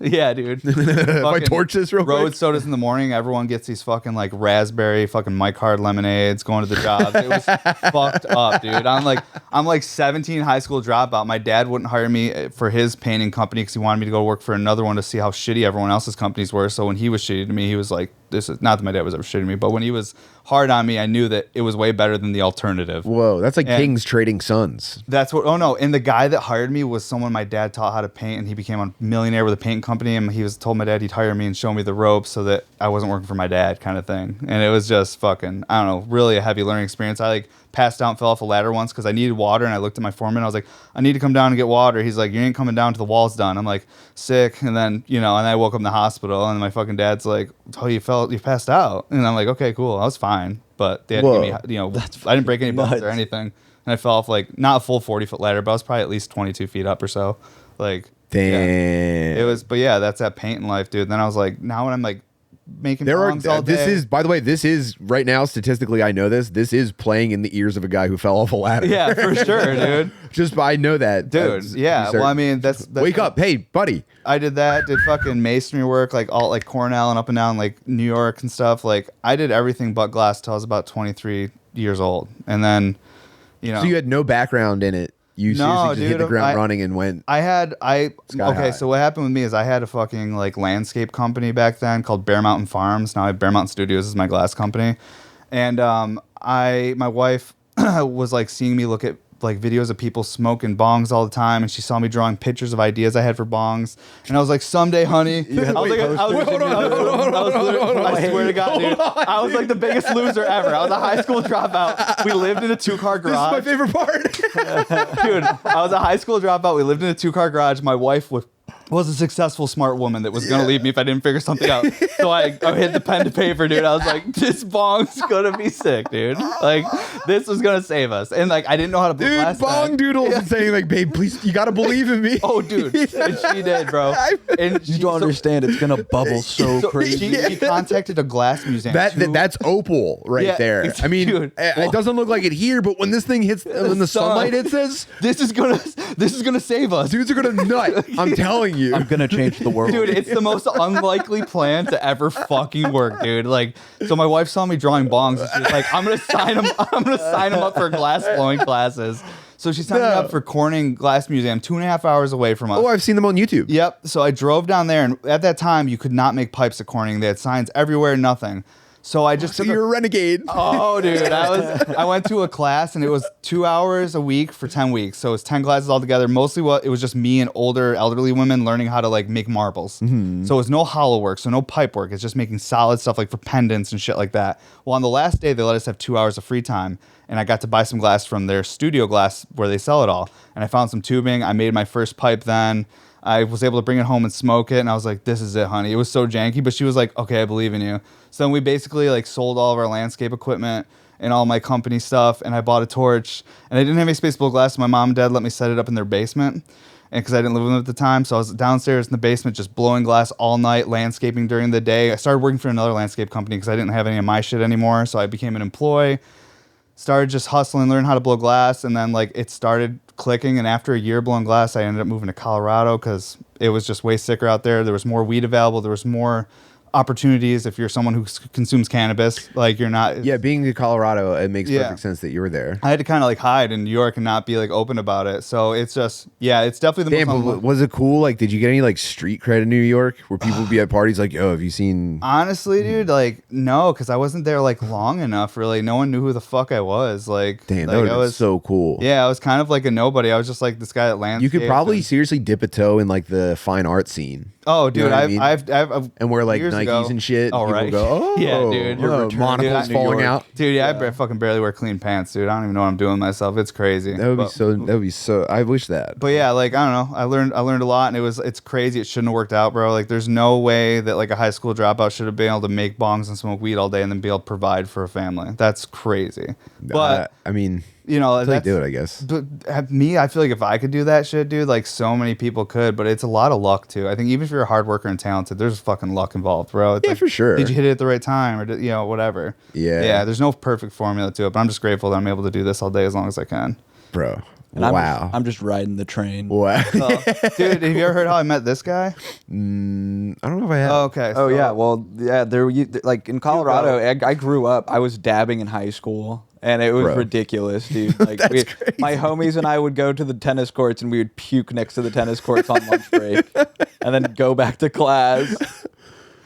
[SPEAKER 6] Yeah, dude.
[SPEAKER 4] if I torch this real
[SPEAKER 6] road
[SPEAKER 4] quick?
[SPEAKER 6] sodas in the morning. Everyone gets these fucking like raspberry fucking Mike Hard lemonades going to the job. It was fucked up, dude. I'm like 17 high school dropout. My dad wouldn't hire me for his painting company because he wanted me to go work for another one to see how shitty everyone else's companies were. So when he was shitty to me, he was like, this is not that my dad was ever shitty to me, but when he was hard on me, I knew that it was way better than the alternative.
[SPEAKER 4] Whoa, that's like
[SPEAKER 6] And-
[SPEAKER 4] kings trading sons.
[SPEAKER 6] That's what. Oh no! And the guy that hired me was someone my dad taught how to paint, and he became a millionaire with a paint company. And he was told my dad he'd hire me and show me the ropes so that I wasn't working for my dad, kind of thing. And it was just fucking, I don't know, really a heavy learning experience. I like passed out and fell off a ladder once because I needed water, and I looked at my foreman. I was like, I need to come down and get water. He's like, you ain't coming down till the wall's done. I'm like, sick. And then and I woke up in the hospital, and my fucking dad's like, oh, you passed out. And I'm like, okay, cool. I was fine, but they had to give me, I didn't break any bones or anything. And I fell off like not a full 40-foot ladder, but I was probably at least 22 feet up or so. Like,
[SPEAKER 4] Damn.
[SPEAKER 6] yeah. It was, but yeah, that's that painting life, dude. Then I was like, now when I'm like making songs all day.
[SPEAKER 4] This is, by the way, this is right now statistically, I know this is playing in the ears of a guy who fell off a ladder.
[SPEAKER 6] Yeah, for sure, dude.
[SPEAKER 4] Just I know that,
[SPEAKER 6] Dude, yeah. Well, I mean, that's
[SPEAKER 4] wake up, hey, buddy.
[SPEAKER 6] I did that. Did fucking masonry work, like all like Cornell and up and down like New York and stuff. Like I did everything but glass till I was about 23 years old, and then
[SPEAKER 4] So you had no background in it. You seriously just hit the ground running and went.
[SPEAKER 6] Okay,
[SPEAKER 4] high.
[SPEAKER 6] so what happened with me is I had a fucking like landscape company back then called Bear Mountain Farms. Now I have Bear Mountain Studios is my glass company, and my wife was like seeing me look at like videos of people smoking bongs all the time, and she saw me drawing pictures of ideas I had for bongs, and I was like, someday, honey. I swear to God, dude, I was like the biggest loser ever. I was a high school dropout. We lived in a 2-car garage.
[SPEAKER 4] This is my favorite part.
[SPEAKER 6] Dude, I was a high school dropout. We lived in a 2-car garage. My wife would was a successful, smart woman that was gonna leave me if I didn't figure something out. So I hit the pen to paper, dude. I was like, this bong's gonna be sick, dude. Like, this was gonna save us. And like, I didn't know how to blow glass.
[SPEAKER 4] Bong Doodles is saying like, babe, please, you gotta believe in me.
[SPEAKER 6] Oh, dude, and she did, bro. And
[SPEAKER 5] You don't understand. It's gonna bubble so crazy.
[SPEAKER 6] She contacted a glass museum.
[SPEAKER 4] That's opal right
[SPEAKER 6] Yeah,
[SPEAKER 4] there. I mean,
[SPEAKER 6] dude.
[SPEAKER 4] it doesn't look like it here, but when this thing hits, when the sunlight hits this,
[SPEAKER 6] this is gonna save us.
[SPEAKER 4] dudes are gonna nut. I'm telling you.
[SPEAKER 5] I'm gonna change the world.
[SPEAKER 6] Dude, it's the most unlikely plan to ever fucking work, dude. Like, so my wife saw me drawing bongs, and she was like, I'm gonna sign him up for glass blowing classes. So she signed me up for Corning Glass Museum, 2.5 hours away from us.
[SPEAKER 4] Oh, I've seen them on YouTube.
[SPEAKER 6] Yep. So I drove down there, and at that time, you could not make pipes at Corning. They had signs everywhere, nothing. So I just
[SPEAKER 4] So you're a renegade.
[SPEAKER 6] Oh, dude, I went to a class, and it was 2 hours a week for 10 weeks. So it was 10 classes altogether. Mostly it was just me and older elderly women learning how to like make marbles.
[SPEAKER 4] Mm-hmm.
[SPEAKER 6] So it was no hollow work, so no pipe work. It's just making solid stuff like for pendants and shit like that. Well, on the last day, they let us have 2 hours of free time, and I got to buy some glass from their studio glass where they sell it all. And I found some tubing. I made my first pipe then. I was able to bring it home and smoke it, and I was like, this is it, honey. It was so janky, but she was like, okay, I believe in you. So then we basically like sold all of our landscape equipment and all my company stuff, and I bought a torch, and I didn't have any space to blow glass, so my mom and dad let me set it up in their basement, and because I didn't live with them at the time, so I was downstairs in the basement just blowing glass all night, landscaping during the day. I started working for another landscape company because I didn't have any of my shit anymore, so I became an employee. Started just hustling, learning how to blow glass, and then like it started clicking. And after a year blowing glass, I ended up moving to Colorado because it was just way sicker out there. There was more weed available. There was more opportunities if you're someone who consumes cannabis. Like you're not.
[SPEAKER 4] Yeah, being in Colorado, it makes perfect sense that you were there.
[SPEAKER 6] I had to kind of like hide in New York and not be like open about it. So it's just it's definitely the most.
[SPEAKER 4] Damn, but was it cool? Like, did you get any like street cred in New York where people would be at parties like, "Yo, have you seen?"
[SPEAKER 6] Honestly, dude, like no, because I wasn't there like long enough. Really, no one knew who the fuck I was. Like,
[SPEAKER 4] Damn,
[SPEAKER 6] like,
[SPEAKER 4] that was so cool.
[SPEAKER 6] Yeah, I was kind of like a nobody. I was just like this guy at landscape.
[SPEAKER 4] You could probably seriously dip a toe in like the fine art scene.
[SPEAKER 6] Oh, dude,
[SPEAKER 4] You know what I mean?
[SPEAKER 6] I've
[SPEAKER 4] And wear like
[SPEAKER 6] years
[SPEAKER 4] Nikes
[SPEAKER 6] ago-
[SPEAKER 4] and shit.
[SPEAKER 6] Oh,
[SPEAKER 4] People
[SPEAKER 6] right.
[SPEAKER 4] go, oh,
[SPEAKER 6] Yeah, dude. Your
[SPEAKER 4] oh,
[SPEAKER 6] return
[SPEAKER 4] monocles
[SPEAKER 6] to New
[SPEAKER 4] falling
[SPEAKER 6] York.
[SPEAKER 4] out.
[SPEAKER 6] Dude, I fucking barely wear clean pants, dude. I don't even know what I'm doing with myself. It's crazy.
[SPEAKER 4] That would be so. I wish that.
[SPEAKER 6] But yeah, like I don't know. I learned a lot, and it's crazy. It shouldn't have worked out, bro. Like there's no way that like a high school dropout should have been able to make bongs and smoke weed all day and then be able to provide for a family. That's crazy. But
[SPEAKER 4] I mean,
[SPEAKER 6] you know,
[SPEAKER 4] that's how you do it, I guess.
[SPEAKER 6] But me, I feel like if I could do that shit, dude, like so many people could. But it's a lot of luck too. I think even if you're a hard worker and talented, there's fucking luck involved, bro. It's
[SPEAKER 4] Yeah,
[SPEAKER 6] like,
[SPEAKER 4] for sure.
[SPEAKER 6] Did you hit it at the right time, or whatever?
[SPEAKER 4] Yeah.
[SPEAKER 6] Yeah. There's no perfect formula to it, but I'm just grateful that I'm able to do this all day as long as I can.
[SPEAKER 4] Bro.
[SPEAKER 5] And I'm just riding the train.
[SPEAKER 4] Wow.
[SPEAKER 6] Dude, have you ever heard how I met this guy?
[SPEAKER 4] I don't know if I have.
[SPEAKER 6] Oh, okay.
[SPEAKER 5] Oh yeah, well yeah, like in Colorado, I grew up. I was dabbing in high school, and it was ridiculous, dude. Like
[SPEAKER 4] That's crazy.
[SPEAKER 5] my homies and I would go to the tennis courts, and we would puke next to the tennis courts on lunch break, and then go back to class.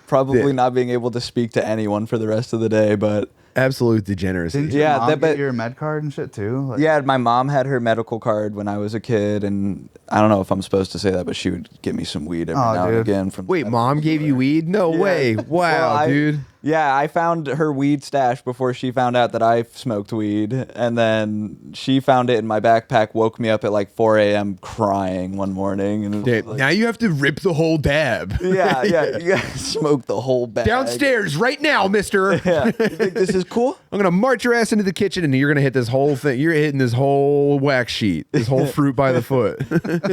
[SPEAKER 5] Probably not being able to speak to anyone for the rest of the day, but
[SPEAKER 4] Absolute degeneracy.
[SPEAKER 6] Didn't your
[SPEAKER 5] Yeah,
[SPEAKER 6] mom
[SPEAKER 5] that-
[SPEAKER 6] get
[SPEAKER 5] but-
[SPEAKER 6] your med card and shit too? Like,
[SPEAKER 5] yeah, my mom had her medical card when I was a kid, and I don't know if I'm supposed to say that, but she would give me some weed every now and
[SPEAKER 6] dude.
[SPEAKER 5] again. From
[SPEAKER 4] Wait, mom gave you weed? No way. Wow,
[SPEAKER 5] Well,
[SPEAKER 4] dude.
[SPEAKER 5] Yeah, I found her weed stash before she found out that I smoked weed, and then she found it in my backpack, woke me up at like 4 a.m. crying one morning. And it was
[SPEAKER 4] Dude,
[SPEAKER 5] like,
[SPEAKER 4] now you have to rip the whole dab.
[SPEAKER 5] yeah, you gotta smoke the whole bag.
[SPEAKER 4] Downstairs right now, mister.
[SPEAKER 5] Yeah, you think this is cool?
[SPEAKER 4] I'm going to march your ass into the kitchen and you're going to hit this whole thing. You're hitting this whole wax sheet, this whole fruit by the foot.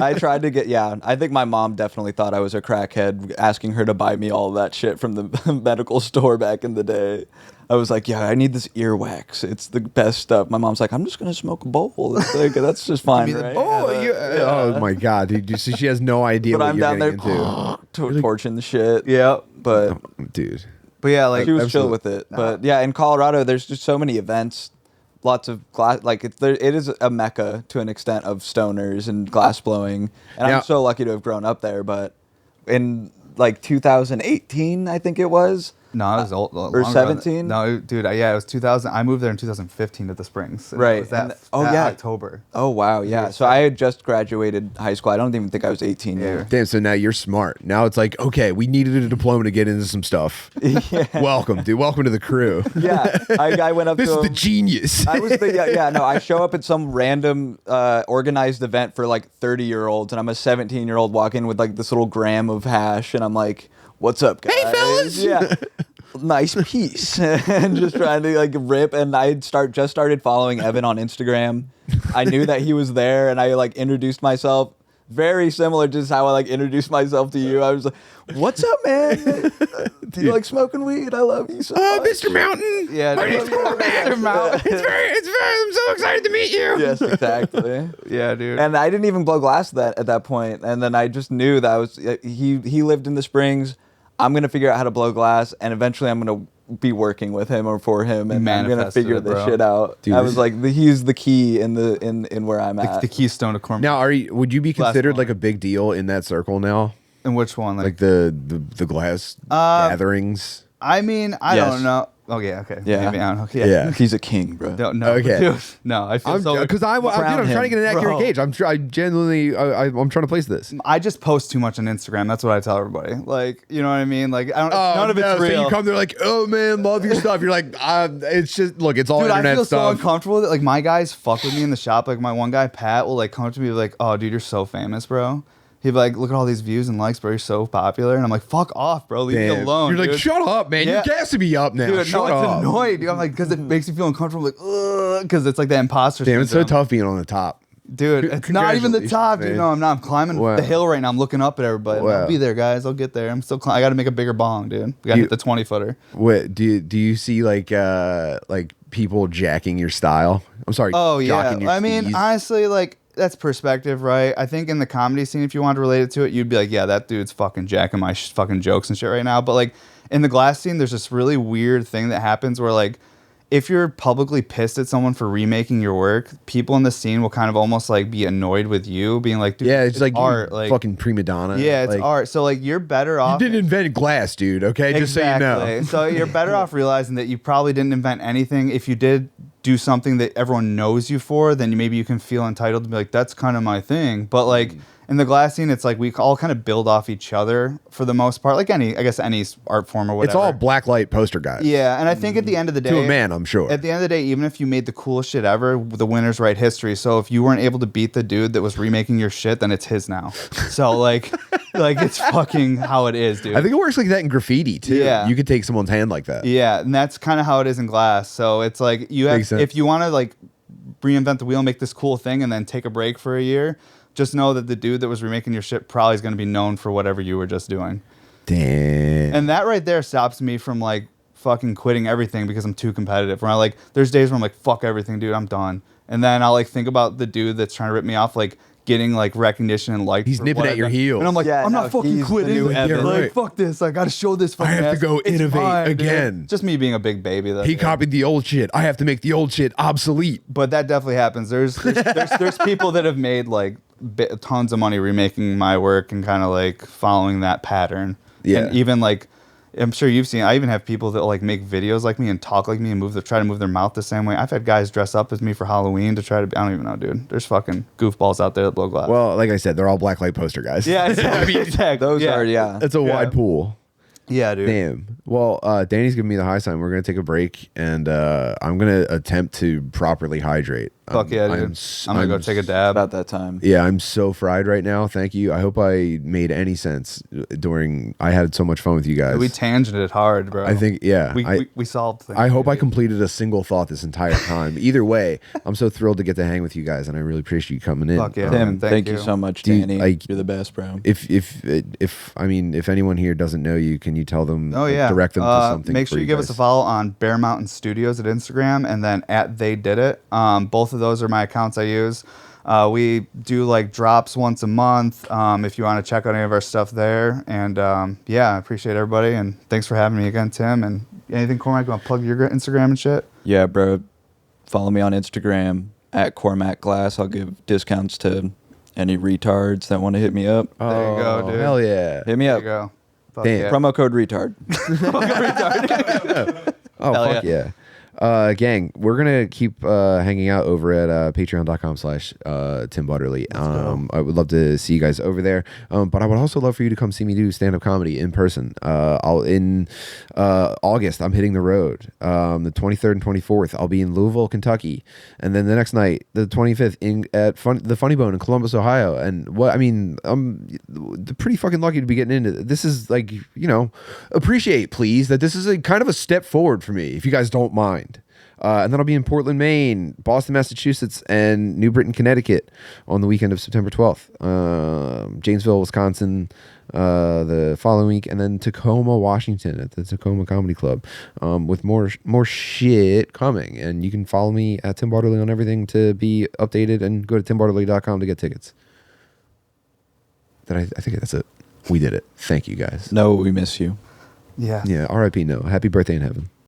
[SPEAKER 5] I tried to get, I think my mom definitely thought I was a crackhead, asking her to buy me all of that shit from the medical store back in the day. I was like, I need this earwax. It's the best stuff. My mom's like, I'm just going to smoke a bowl. It's like, that's just fine, right?
[SPEAKER 4] Oh my God, dude. So she has no idea
[SPEAKER 5] But
[SPEAKER 4] what
[SPEAKER 5] I'm
[SPEAKER 4] you're
[SPEAKER 5] down there
[SPEAKER 4] getting into.
[SPEAKER 5] torching the shit.
[SPEAKER 6] yeah.
[SPEAKER 5] But
[SPEAKER 4] Dude.
[SPEAKER 6] But yeah, like
[SPEAKER 5] she was chill
[SPEAKER 4] absolutely.
[SPEAKER 5] with it. But yeah, in Colorado, there's just so many events. Lots of glass, like it is a mecca to an extent of stoners and glass blowing. And
[SPEAKER 4] Now-
[SPEAKER 5] I'm so lucky to have grown up there. But in like 2018, I think it was,
[SPEAKER 6] No, it was old.
[SPEAKER 5] Or 17?
[SPEAKER 6] No, dude, yeah, it was 2000. I moved there in 2015 to the Springs. And
[SPEAKER 5] Right.
[SPEAKER 6] It was that,
[SPEAKER 5] Oh,
[SPEAKER 6] that
[SPEAKER 5] yeah.
[SPEAKER 6] October.
[SPEAKER 5] Oh, wow. Yeah. So I had just graduated high school. I don't even think I was 18 yet.
[SPEAKER 4] Damn, so now you're smart. Now it's like, okay, we needed a diploma to get into some stuff. Welcome, dude. Welcome to the crew.
[SPEAKER 5] Yeah. I went up
[SPEAKER 4] This
[SPEAKER 5] to
[SPEAKER 4] is the
[SPEAKER 5] him.
[SPEAKER 4] genius.
[SPEAKER 5] I was the no. I show up at some random organized event for like 30-year-olds, and I'm a 17-year-old walking with like this little gram of hash, and I'm like, "What's up, guys?
[SPEAKER 4] Hey, fellas!"
[SPEAKER 5] Yeah, nice piece." And just trying to like rip. And I just started following Evan on Instagram. I knew that he was there, and I like introduced myself. Very similar to how I like introduced myself to you. I was like, "What's up, man? Do you like smoking weed? I love you so much."
[SPEAKER 4] Mr. Mountain.
[SPEAKER 6] Yeah,
[SPEAKER 4] My name's Cormac. It's very, I'm so excited to meet you.
[SPEAKER 5] Yes, exactly.
[SPEAKER 6] Yeah, dude.
[SPEAKER 5] And I didn't even blow glass at that point. And then I just knew that he lived in the Springs. I'm gonna figure out how to blow glass, and eventually I'm gonna be working with him or for him, and I'm gonna
[SPEAKER 6] Manifested
[SPEAKER 5] figure
[SPEAKER 6] it,
[SPEAKER 5] this
[SPEAKER 6] bro.
[SPEAKER 5] shit out.
[SPEAKER 4] Dude,
[SPEAKER 5] I was like, he's the key in where I'm at.
[SPEAKER 6] the keystone of Cormac.
[SPEAKER 4] Now, would you be
[SPEAKER 6] Glass
[SPEAKER 4] considered
[SPEAKER 6] blower.
[SPEAKER 4] like a big deal in that circle now?
[SPEAKER 6] And which one?
[SPEAKER 4] Like the glass gatherings?
[SPEAKER 6] I mean, I
[SPEAKER 5] Yes.
[SPEAKER 6] don't know. Oh yeah, okay.
[SPEAKER 5] Yeah.
[SPEAKER 6] Maybe, I don't know. Okay.
[SPEAKER 4] Yeah.
[SPEAKER 5] He's a king, bro.
[SPEAKER 6] Don't know.
[SPEAKER 4] Okay.
[SPEAKER 6] Dude, no, I feel so.
[SPEAKER 4] Because I'm trying to get an accurate
[SPEAKER 5] bro.
[SPEAKER 4] gauge. I genuinely, I'm trying to place this.
[SPEAKER 6] I just post too much on Instagram. That's what I tell everybody. Like, you know what I mean? Like, I don't. none of it's
[SPEAKER 4] no,
[SPEAKER 6] real.
[SPEAKER 4] So you come there like, oh man, love your stuff. You're like, it's just look, it's all
[SPEAKER 6] Dude, I
[SPEAKER 4] internet
[SPEAKER 6] feel so
[SPEAKER 4] stuff.
[SPEAKER 6] uncomfortable with it. Like, my guys fuck with me in the shop. Like, my one guy, Pat, will like come up to me like, "Oh, dude, you're so famous, bro." He'd be like, "Look at all these views and likes, bro. You're so popular." And I'm like, "Fuck off, bro. Leave me
[SPEAKER 4] Damn.
[SPEAKER 6] alone."
[SPEAKER 4] You're like,
[SPEAKER 6] dude.
[SPEAKER 4] shut up, man.
[SPEAKER 6] Yeah.
[SPEAKER 4] You're gassing me up now.
[SPEAKER 6] Dude,
[SPEAKER 4] Shut
[SPEAKER 6] no,
[SPEAKER 4] up.
[SPEAKER 6] it's annoying, dude. I'm like, because it makes me feel uncomfortable. Like, ugh, because it's like that imposter
[SPEAKER 4] Damn, it's so
[SPEAKER 6] syndrome.
[SPEAKER 4] tough being on the top.
[SPEAKER 6] Dude, it's not even the top, dude.
[SPEAKER 4] man.
[SPEAKER 6] No, I'm not. I'm climbing
[SPEAKER 4] Wow.
[SPEAKER 6] the hill right now. I'm looking up at everybody.
[SPEAKER 4] Wow.
[SPEAKER 6] I'll be there, guys. I'll get there. I'm still. I got to make a bigger bong, dude. We got to hit the 20-footer.
[SPEAKER 4] What do you see like people jacking your style? I'm sorry.
[SPEAKER 6] Oh yeah.
[SPEAKER 4] jocking your
[SPEAKER 6] I mean,
[SPEAKER 4] steez.
[SPEAKER 6] honestly, like that's perspective, right? I think in the comedy scene, if you wanted to relate it to it, you'd be like, yeah, that dude's fucking jacking my fucking jokes and shit right now. But like in the glass scene, there's this really weird thing that happens where like if you're publicly pissed at someone for remaking your work, people in the scene will kind of almost like be annoyed with you, being like, dude,
[SPEAKER 4] yeah, it's like
[SPEAKER 6] art,
[SPEAKER 4] you
[SPEAKER 6] like
[SPEAKER 4] fucking prima donna.
[SPEAKER 6] yeah, it's
[SPEAKER 4] like,
[SPEAKER 6] art. So like you're better
[SPEAKER 4] You
[SPEAKER 6] off.
[SPEAKER 4] didn't invent glass, dude. Okay, just so you know.
[SPEAKER 6] So you're better off realizing that you probably didn't invent anything. If you did do something that everyone knows you for, then maybe you can feel entitled to be like, that's kind of my thing. But like in the glass scene, it's like we all kind of build off each other for the most part. Like any art form or whatever.
[SPEAKER 4] It's all black light poster guys.
[SPEAKER 6] Yeah, and I think at the end of the day,
[SPEAKER 4] To a man, I'm sure.
[SPEAKER 6] At the end of the day, even if you made the coolest shit ever, the winners write history. So if you weren't able to beat the dude that was remaking your shit, then it's his now. So like it's fucking how it is, dude.
[SPEAKER 4] I think it works like that in graffiti too.
[SPEAKER 6] Yeah.
[SPEAKER 4] You could take someone's hand like that.
[SPEAKER 6] Yeah, and that's kind of how it is in glass. So it's like you
[SPEAKER 4] Makes
[SPEAKER 6] have,
[SPEAKER 4] sense.
[SPEAKER 6] if you want to like reinvent the wheel, make this cool thing, and then take a break for a year, just know that the dude that was remaking your shit probably is going to be known for whatever you were just doing.
[SPEAKER 4] Damn.
[SPEAKER 6] And that right there stops me from like fucking quitting everything because I'm too competitive. Where I like, there's days where I'm like, fuck everything, dude, I'm done. And then I'll like think about the dude that's trying to rip me off, like getting like recognition and like
[SPEAKER 4] He's nipping at your heels.
[SPEAKER 6] and I'm like,
[SPEAKER 5] Yeah,
[SPEAKER 6] I'm
[SPEAKER 5] no,
[SPEAKER 6] not fucking
[SPEAKER 5] he's the
[SPEAKER 6] quitting.
[SPEAKER 5] new
[SPEAKER 6] Like,
[SPEAKER 5] Evan.
[SPEAKER 4] Right.
[SPEAKER 6] fuck this. I got to show this. Fucking
[SPEAKER 4] have to
[SPEAKER 6] ass.
[SPEAKER 4] go
[SPEAKER 6] It's
[SPEAKER 4] innovate
[SPEAKER 6] fine, dude.
[SPEAKER 4] again.
[SPEAKER 6] Just me being a big baby.
[SPEAKER 4] He copied the old shit. I have to make the old shit obsolete.
[SPEAKER 6] But that definitely happens. There's people that have made like tons of money remaking my work and kind of like following that pattern.
[SPEAKER 4] Yeah.
[SPEAKER 6] And even like, I'm sure you've seen, I even have people that like make videos like me and talk like me and try to move their mouth the same way. I've had guys dress up as me for Halloween to try to, I don't even know, dude. There's fucking goofballs out there that blow glass.
[SPEAKER 4] Well, like I said, they're all black light poster guys.
[SPEAKER 6] yeah, exactly.
[SPEAKER 5] Those are, yeah.
[SPEAKER 4] That's a wide pool.
[SPEAKER 6] Yeah, dude.
[SPEAKER 4] Damn. Well, Danny's giving me the high sign. We're gonna take a break, and I'm gonna attempt to properly hydrate.
[SPEAKER 6] Fuck yeah, dude. I'm gonna go take a dab.
[SPEAKER 5] About that time.
[SPEAKER 4] Yeah, I'm so fried right now. Thank you. I hope I made any sense during. I had so much fun with you guys.
[SPEAKER 6] We tangented hard, bro.
[SPEAKER 4] I think, yeah.
[SPEAKER 6] We solved things.
[SPEAKER 4] I hope I completed a single thought this entire time. Either way, I'm so thrilled to get to hang with you guys, and I really appreciate you coming in.
[SPEAKER 6] Fuck yeah.
[SPEAKER 5] Tim,
[SPEAKER 6] Thank
[SPEAKER 5] thank you
[SPEAKER 6] you.
[SPEAKER 5] so much,
[SPEAKER 4] Do you-
[SPEAKER 5] Danny.
[SPEAKER 4] like-
[SPEAKER 5] You're the best, bro.
[SPEAKER 4] If anyone here doesn't know you, can you tell them?
[SPEAKER 6] Oh yeah,
[SPEAKER 4] direct them to something.
[SPEAKER 6] Make
[SPEAKER 4] for
[SPEAKER 6] sure you give us a
[SPEAKER 4] guys?
[SPEAKER 6] follow on Bear Mountain Studios at Instagram, and then at They Did It. Both of those are my accounts I use. We do like drops once a month. If you want to check out any of our stuff there, and yeah, I appreciate everybody, and thanks for having me again, Tim. And anything, Cormac, you want to plug your Instagram and shit?
[SPEAKER 5] Yeah, bro. Follow me on Instagram at Cormac Glass. I'll give discounts to any retards that want to hit me up.
[SPEAKER 6] There you go, dude.
[SPEAKER 4] Hell yeah.
[SPEAKER 5] Hit me
[SPEAKER 6] There
[SPEAKER 5] up.
[SPEAKER 6] you go.
[SPEAKER 4] Damn.
[SPEAKER 5] Promo code retard.
[SPEAKER 4] Oh,
[SPEAKER 5] Hell
[SPEAKER 4] fuck yeah. Gang, we're gonna keep hanging out over at patreon.com/Tim Butterly. I would love to see you guys over there, but I would also love for you to come see me do stand-up comedy in person. I'll in August I'm hitting the road. The 23rd and 24th I'll be in Louisville, Kentucky, and then the next night, the 25th, at the Funny Bone in Columbus, Ohio. And I'm pretty fucking lucky to be getting into this. This is like, appreciate please that this is a kind of a step forward for me, if you guys don't mind. And then I'll be in Portland, Maine, Boston, Massachusetts, and New Britain, Connecticut on the weekend of September 12th. Janesville, Wisconsin the following week, and then Tacoma, Washington at the Tacoma Comedy Club with more shit coming. And you can follow me at Tim Bartley on everything to be updated, and go to timbartley.com to get tickets. I think that's it. We did it. Thank you guys.
[SPEAKER 5] No, we miss you.
[SPEAKER 6] Yeah.
[SPEAKER 4] Yeah, RIP No. Happy birthday in heaven.